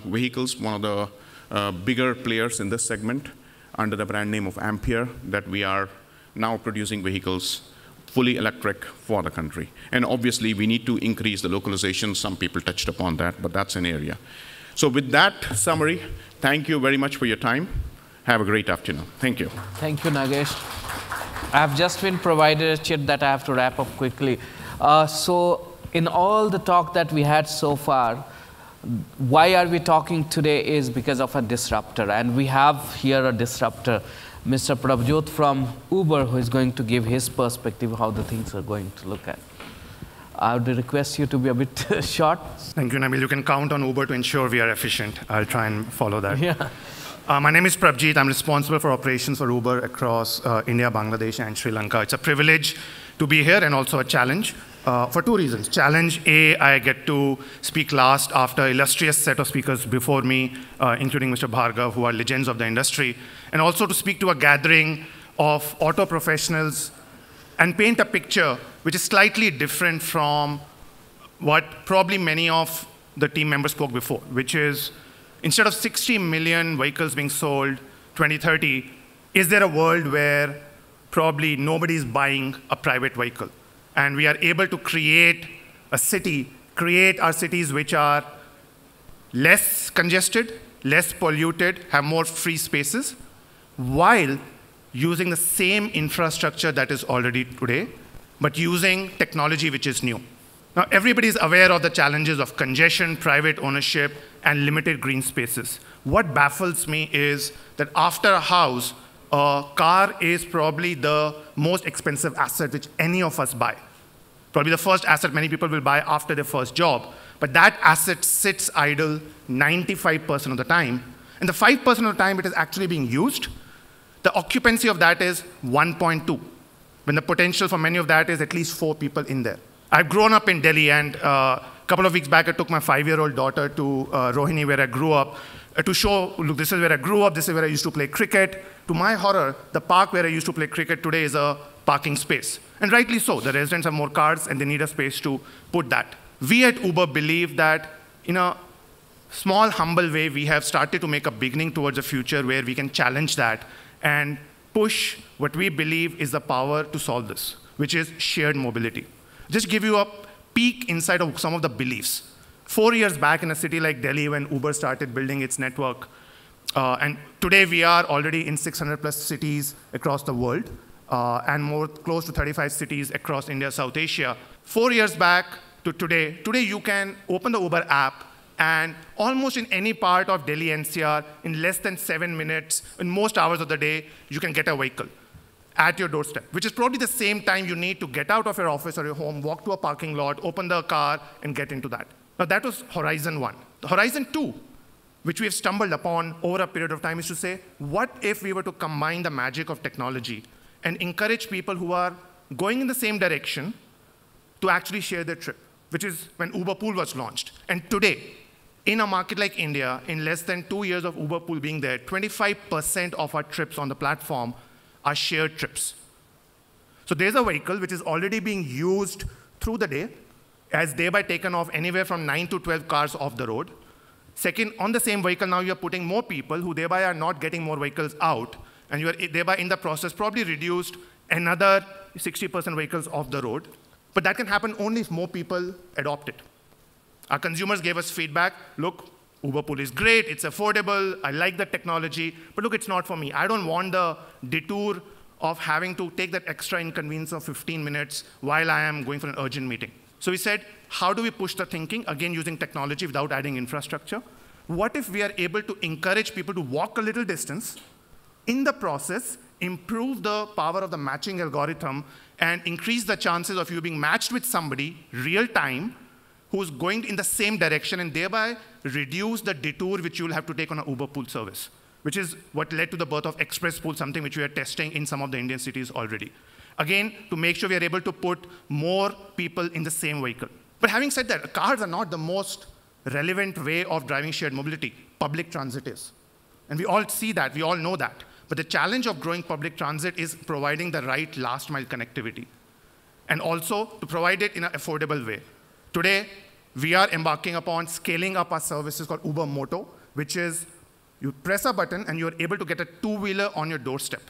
vehicles, one of the bigger players in this segment under the brand name of Ampere, that we are now producing vehicles fully electric for the country. And obviously, we need to increase the localization. Some people touched upon that, but that's an area. So with that summary, thank you very much for your time. Have a great afternoon. Thank you. Thank you, Nagesh. I have just been provided a chit that I have to wrap up quickly. So in all the talk that we had so far, why are we talking today is because of a disruptor. And we have here a disruptor, Mr. Prabhjot from Uber, who is going to give his perspective how the things are going to look at. I would request you to be a bit short. Thank you, Nabil. You can count on Uber to ensure we are efficient. I'll try and follow that. Yeah. My name is Prabhjit. I'm responsible for operations for Uber across India, Bangladesh, and Sri Lanka. It's a privilege to be here and also a challenge for two reasons. Challenge A, I get to speak last after an illustrious set of speakers before me, including Mr. Bhargav, who are legends of the industry, and also to speak to a gathering of auto professionals and paint a picture which is slightly different from what probably many of the team members spoke before, which is instead of 60 million vehicles being sold 2030, is there a world where probably nobody is buying a private vehicle? And we are able to create a city, create our cities which are less congested, less polluted, have more free spaces, while using the same infrastructure that is already today, but using technology which is new. Now, everybody is aware of the challenges of congestion, private ownership, and limited green spaces. What baffles me is that after a house, a car is probably the most expensive asset which any of us buy. Probably the first asset many people will buy after their first job. But that asset sits idle 95% of the time. And the 5% of the time it is actually being used, the occupancy of that is 1.2, when the potential for many of that is at least 4 people in there. I've grown up in Delhi, and a couple of weeks back, I took my 5-year-old daughter to Rohini, where I grew up, to show, look, this is where I grew up, this is where I used to play cricket. To my horror, the park where I used to play cricket today is a parking space. And rightly so, the residents have more cars, and they need a space to put that. We at Uber believe that in a small, humble way, we have started to make a beginning towards a future where we can challenge that and push what we believe is the power to solve this, which is shared mobility. Just give you a peek inside of some of the beliefs. 4 years back in a city like Delhi, when Uber started building its network, and today we are already in 600+ cities across the world, and more close to 35 cities across India, South Asia. 4 years back to today you can open the Uber app, and almost in any part of Delhi NCR, in less than 7 minutes, in most hours of the day, you can get a vehicle at your doorstep, which is probably the same time you need to get out of your office or your home, walk to a parking lot, open the car, and get into that. Now, that was Horizon 1. The Horizon 2, which we have stumbled upon over a period of time, is to say, what if we were to combine the magic of technology and encourage people who are going in the same direction to actually share their trip, which is when Uber Pool was launched. And today, in a market like India, in less than 2 years of Uber Pool being there, 25% of our trips on the platform are shared trips. So there's a vehicle which is already being used through the day, as thereby taken off anywhere from 9 to 12 cars off the road. Second, on the same vehicle, now you're putting more people who thereby are not getting more vehicles out, and you're thereby in the process probably reduced another 60% vehicles off the road. But that can happen only if more people adopt it. Our consumers gave us feedback, look, Uber Pool is great, it's affordable, I like the technology, but look, it's not for me. I don't want the detour of having to take that extra inconvenience of 15 minutes while I am going for an urgent meeting. So we said, how do we push the thinking, again using technology without adding infrastructure? What if we are able to encourage people to walk a little distance, in the process, improve the power of the matching algorithm, and increase the chances of you being matched with somebody real time who's going in the same direction, and thereby reduce the detour which you'll have to take on an Uber Pool service, which is what led to the birth of Express Pool, something which we are testing in some of the Indian cities already. Again, to make sure we are able to put more people in the same vehicle. But having said that, cars are not the most relevant way of driving shared mobility. Public transit is. And we all see that, we all know that. But the challenge of growing public transit is providing the right last mile connectivity. And also to provide it in an affordable way. Today, we are embarking upon scaling up our services called Uber Moto, which is you press a button and you're able to get a two-wheeler on your doorstep.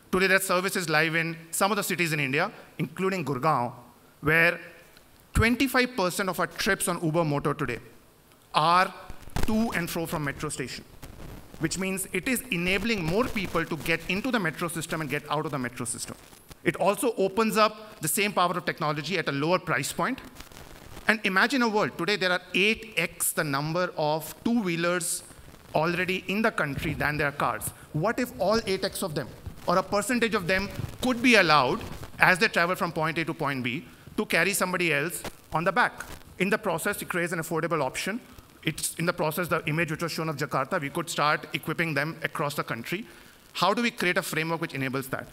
Today, that service is live in some of the cities in India, including Gurgaon, where 25% of our trips on Uber Moto today are to and fro from metro station, which means it is enabling more people to get into the metro system and get out of the metro system. It also opens up the same power of technology at a lower price point. And imagine a world, today there are 8x the number of two-wheelers already in the country than there are cars. What if all 8x of them, or a percentage of them, could be allowed, as they travel from point A to point B, to carry somebody else on the back? In the process, it creates an affordable option. It's in the process, the image which was shown of Jakarta, we could start equipping them across the country. How do we create a framework which enables that?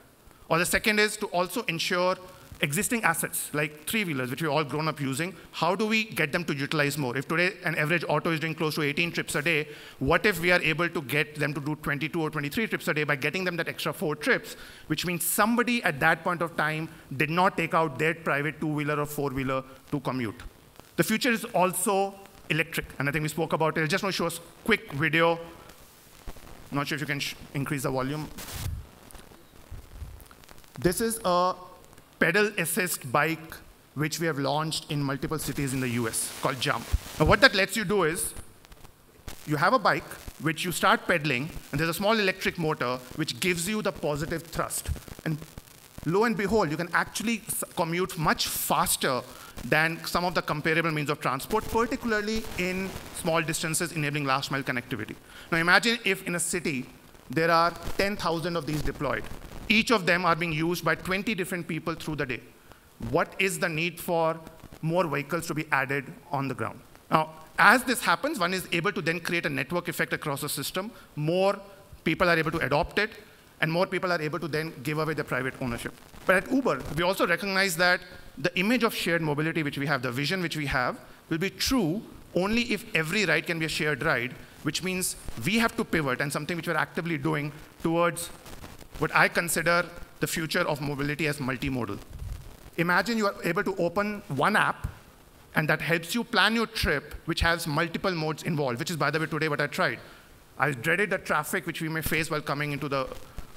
Or the second is to also ensure existing assets, like three-wheelers, which we've all grown up using, how do we get them to utilize more? If today an average auto is doing close to 18 trips a day, what if we are able to get them to do 22 or 23 trips a day by getting them that extra 4 trips, which means somebody at that point of time did not take out their private two-wheeler or four-wheeler to commute. The future is also electric, and I think we spoke about it. I just want to show us a quick video. I'm not sure if you can increase the volume. This is a pedal assist bike which we have launched in multiple cities in the US called Jump. Now what that lets you do is you have a bike which you start pedaling, and there's a small electric motor which gives you the positive thrust. And lo and behold, you can actually commute much faster than some of the comparable means of transport, particularly in small distances, enabling last mile connectivity. Now imagine if in a city there are 10,000 of these deployed. Each of them are being used by 20 different people through the day. What is the need for more vehicles to be added on the ground? Now, as this happens, one is able to then create a network effect across the system. More people are able to adopt it, and more people are able to then give away their private ownership. But at Uber, we also recognize that the image of shared mobility which we have, the vision which we have, will be true only if every ride can be a shared ride, which means we have to pivot, and something which we're actively doing, towards what I consider the future of mobility as multimodal. Imagine you are able to open one app, and that helps you plan your trip, which has multiple modes involved, which is, by the way, today what I tried. I dreaded the traffic which we may face while coming into the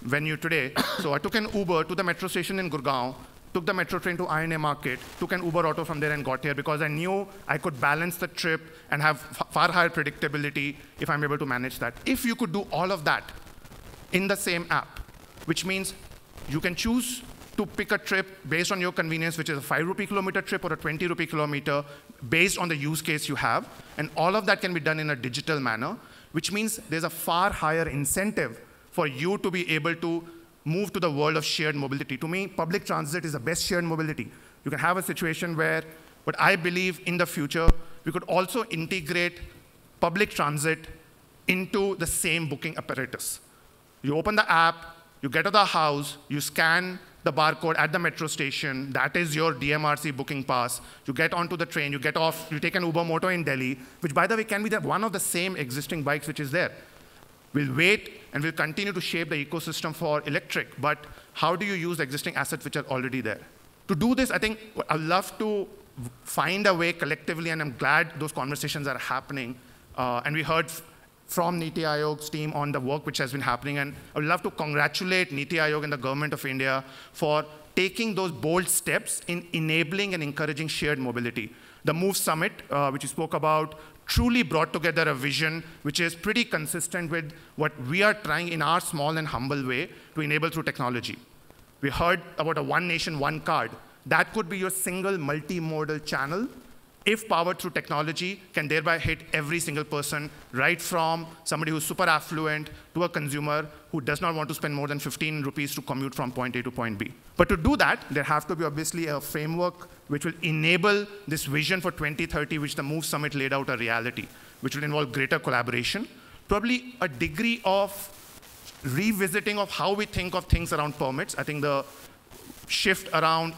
venue today. So I took an Uber to the metro station in Gurgaon, took the metro train to INA Market, took an Uber auto from there and got here because I knew I could balance the trip and have far higher predictability if I'm able to manage that. If you could do all of that in the same app, which means you can choose to pick a trip based on your convenience, which is a 5 rupee kilometer trip or a 20 rupee kilometer, based on the use case you have. And all of that can be done in a digital manner, which means there's a far higher incentive for you to be able to move to the world of shared mobility. To me, public transit is the best shared mobility. You can have a situation where, what I believe in the future, we could also integrate public transit into the same booking apparatus. You open the app, you get to the house, you scan the barcode at the metro station, that is your DMRC booking pass. You get onto the train, you get off, you take an Uber Moto in Delhi, which, by the way, can be one of the same existing bikes which is there. We'll wait and we'll continue to shape the ecosystem for electric, but how do you use existing assets which are already there? To do this, I think I'd love to find a way collectively, and I'm glad those conversations are happening. And we heard from Niti Aayog's team on the work which has been happening, and I would love to congratulate Niti Aayog and the government of India for taking those bold steps in enabling and encouraging shared mobility. The MOVE Summit, which you spoke about, truly brought together a vision which is pretty consistent with what we are trying in our small and humble way to enable through technology. We heard about a one nation, one card. That could be your single multimodal channel, if powered through technology, can thereby hit every single person, right from somebody who's super affluent to a consumer who does not want to spend more than 15 rupees to commute from point A to point B. But to do that, there have to be obviously a framework which will enable this vision for 2030, which the MOVE Summit laid out a reality, which will involve greater collaboration, probably a degree of revisiting of how we think of things around permits. I think the shift around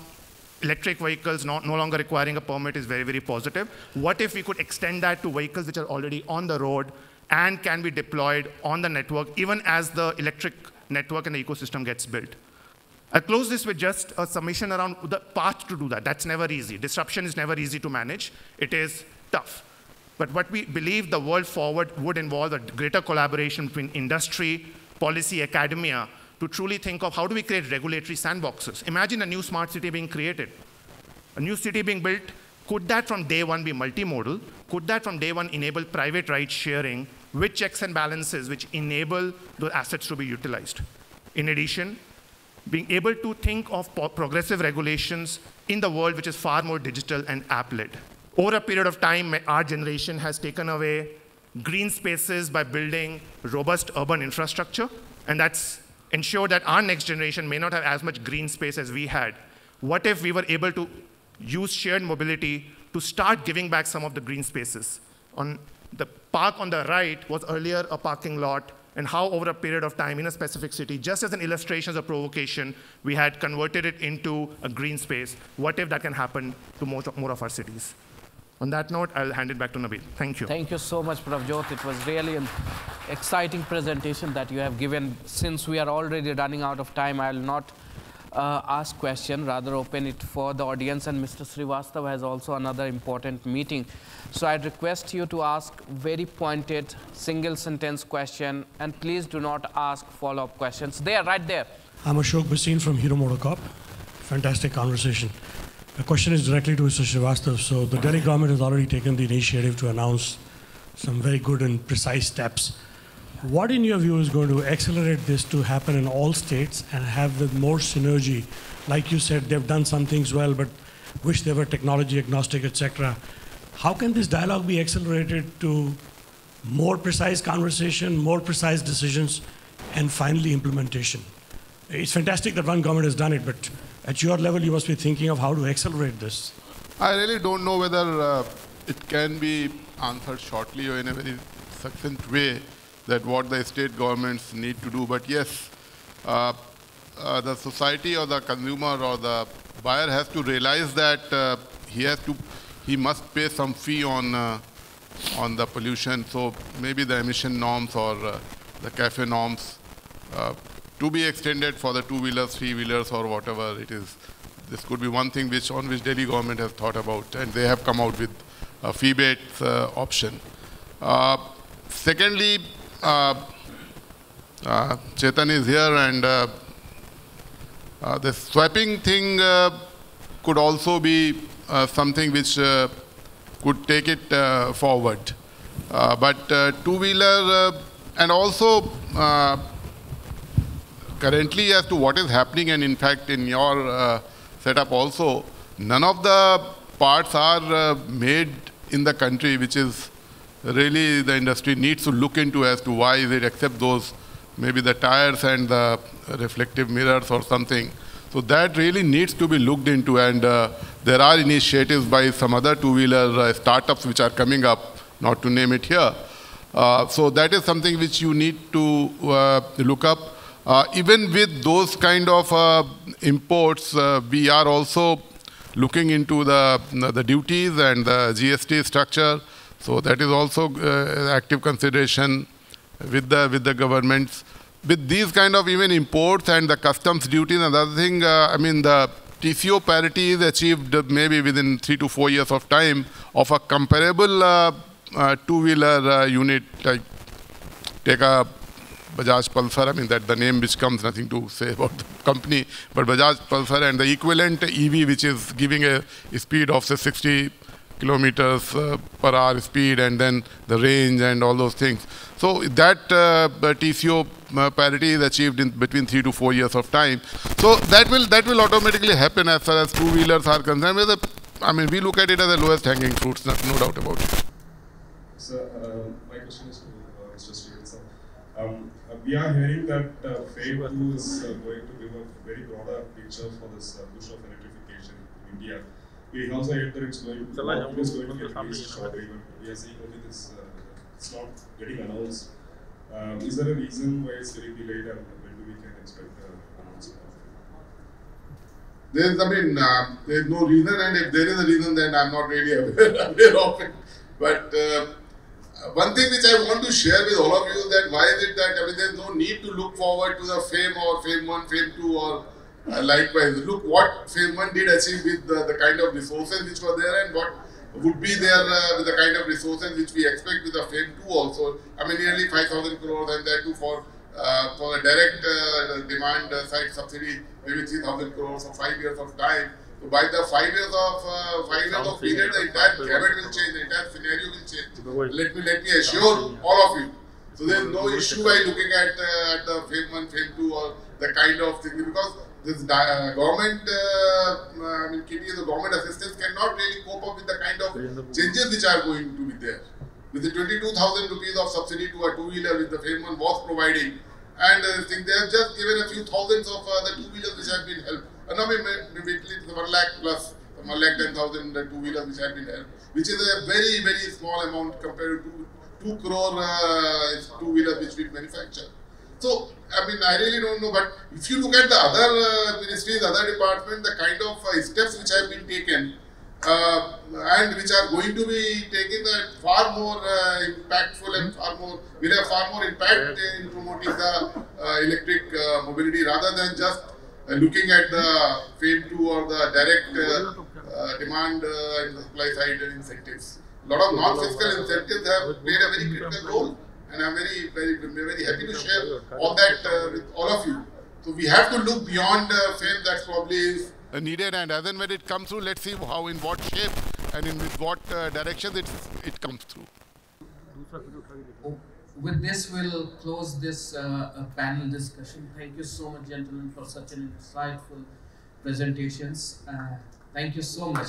electric vehicles no longer requiring a permit is very, very positive. What if we could extend that to vehicles which are already on the road and can be deployed on the network, even as the electric network and the ecosystem gets built? I'll close this with just a summation around the path to do that. That's never easy. Disruption is never easy to manage. It is tough. But what we believe the world forward would involve a greater collaboration between industry, policy, academia, to truly think of how do we create regulatory sandboxes. Imagine a new smart city being created, a new city being built. Could that from day one be multimodal? Could that from day one enable private ride sharing with checks and balances which enable those assets to be utilized? In addition, being able to think of progressive regulations in the world which is far more digital and app-led. Over a period of time, our generation has taken away green spaces by building robust urban infrastructure, and that's ensured that our next generation may not have as much green space as we had. What if we were able to use shared mobility to start giving back some of the green spaces? On the park on the right was earlier a parking lot, and how over a period of time in a specific city, just as an illustration, as a provocation, we had converted it into a green space. What if that can happen to more of our cities? On that note, I'll hand it back to Nabil. Thank you. Thank you so much, Pravjot. It was really an exciting presentation that you have given. Since we are already running out of time, I'll not ask question, rather open it for the audience. And Mr. Srivastava has also another important meeting. So I'd request you to ask very pointed, single sentence question, and please do not ask follow-up questions. There, right there. I'm Ashok Basin from Hero MotoCorp. Fantastic conversation. The question is directly to Mr. Srivastava. So the Delhi government has already taken the initiative to announce some very good and precise steps. What, in your view, is going to accelerate this to happen in all states and have the more synergy? Like you said, they've done some things well, but wish they were technology agnostic, etc. How can this dialogue be accelerated to more precise conversation, more precise decisions, and finally implementation? It's fantastic that one government has done it, but at your level, you must be thinking of how to accelerate this. I really don't know whether it can be answered shortly or in a very succinct way that what the state governments need to do. But yes, the society or the consumer or the buyer has to realize that he must pay some fee on the pollution. So maybe the emission norms or the CAFE norms to be extended for the two-wheelers, three-wheelers, or whatever it is. This could be one thing on which Delhi government has thought about, and they have come out with a fee-based option. Secondly, Chetan is here, and the swapping thing could also be something which could take it forward. But two-wheeler and also currently as to what is happening, and in fact in your setup also, none of the parts are made in the country, which is really the industry needs to look into as to why is it except those, maybe the tires and the reflective mirrors or something. So that really needs to be looked into, and there are initiatives by some other two-wheeler startups which are coming up, not to name it here. So that is something which you need to look up. Even with those kind of imports, we are also looking into the duties and the GST structure. So that is also active consideration with the governments. With these kind of even imports and the customs duties and other thing, I mean the TCO parity is achieved maybe within 3 to 4 years of time of a comparable two-wheeler unit. Like take a Bajaj Pulsar, I mean that the name which comes, nothing to say about the company, but Bajaj Pulsar and the equivalent EV which is giving a speed of say 60 kilometers per hour speed, and then the range and all those things. So that TCO parity is achieved in between 3 to 4 years of time. So that will automatically happen as far as two-wheelers are concerned. I mean, we look at it as the lowest hanging fruits, no doubt about it. So my question is to Mr. Stevenson. We are hearing that Phase 2 is going to give a very broader picture for this push of electrification in India. We also heard that it's going to get released shortly, but we are seeing only this, it's not getting announced. Is there a reason why it's getting delayed, and when do we can expect an announcement? There's no reason, and if there is a reason, then I'm not really aware of it. But one thing which I want to share with all of you is that why is it that there's no need to look forward to the FAME or FAME 1, FAME 2 or Likewise, look what FAME 1 did achieve with the kind of resources which were there and what would be there with the kind of resources which we expect with the FAME 2 also. I mean, nearly 5,000 crores and that too for a direct demand side subsidy, maybe 3,000 crores for 5 years of time. So by the 5 years of period, the entire climate will change, the entire scenario will change. Let me assure all of you. So there is no issue by looking at the FAME 1, FAME 2 or the kind of thing, because this government, I mean, the government assistance cannot really cope up with the kind of changes which are going to be there. With the 22,000 rupees of subsidy to a two-wheeler which the FAME 1 was providing, and I think they have just given a few thousands of the two-wheelers which have been helped. Now maybe it's 1 lakh plus 1,10,000 two-wheelers which have been helped, which is a very, very small amount compared to 2 crore two-wheelers which we manufacture. So, I mean, I really don't know, but if you look at the other ministries, other departments, the kind of steps which have been taken and which are going to be taken far more impactful and will have far more impact in promoting the electric mobility rather than just looking at the FAME 2 or the direct demand and the supply side incentives. A lot of non-fiscal incentives have played a very critical role, and I'm very happy to share all that with all of you. So we have to look beyond FAME. That's probably is needed, and as and when it comes through, let's see how, in what shape and in what direction it comes through. With this, we'll close this panel discussion. Thank you so much, gentlemen, for such an insightful presentations. Thank you so much.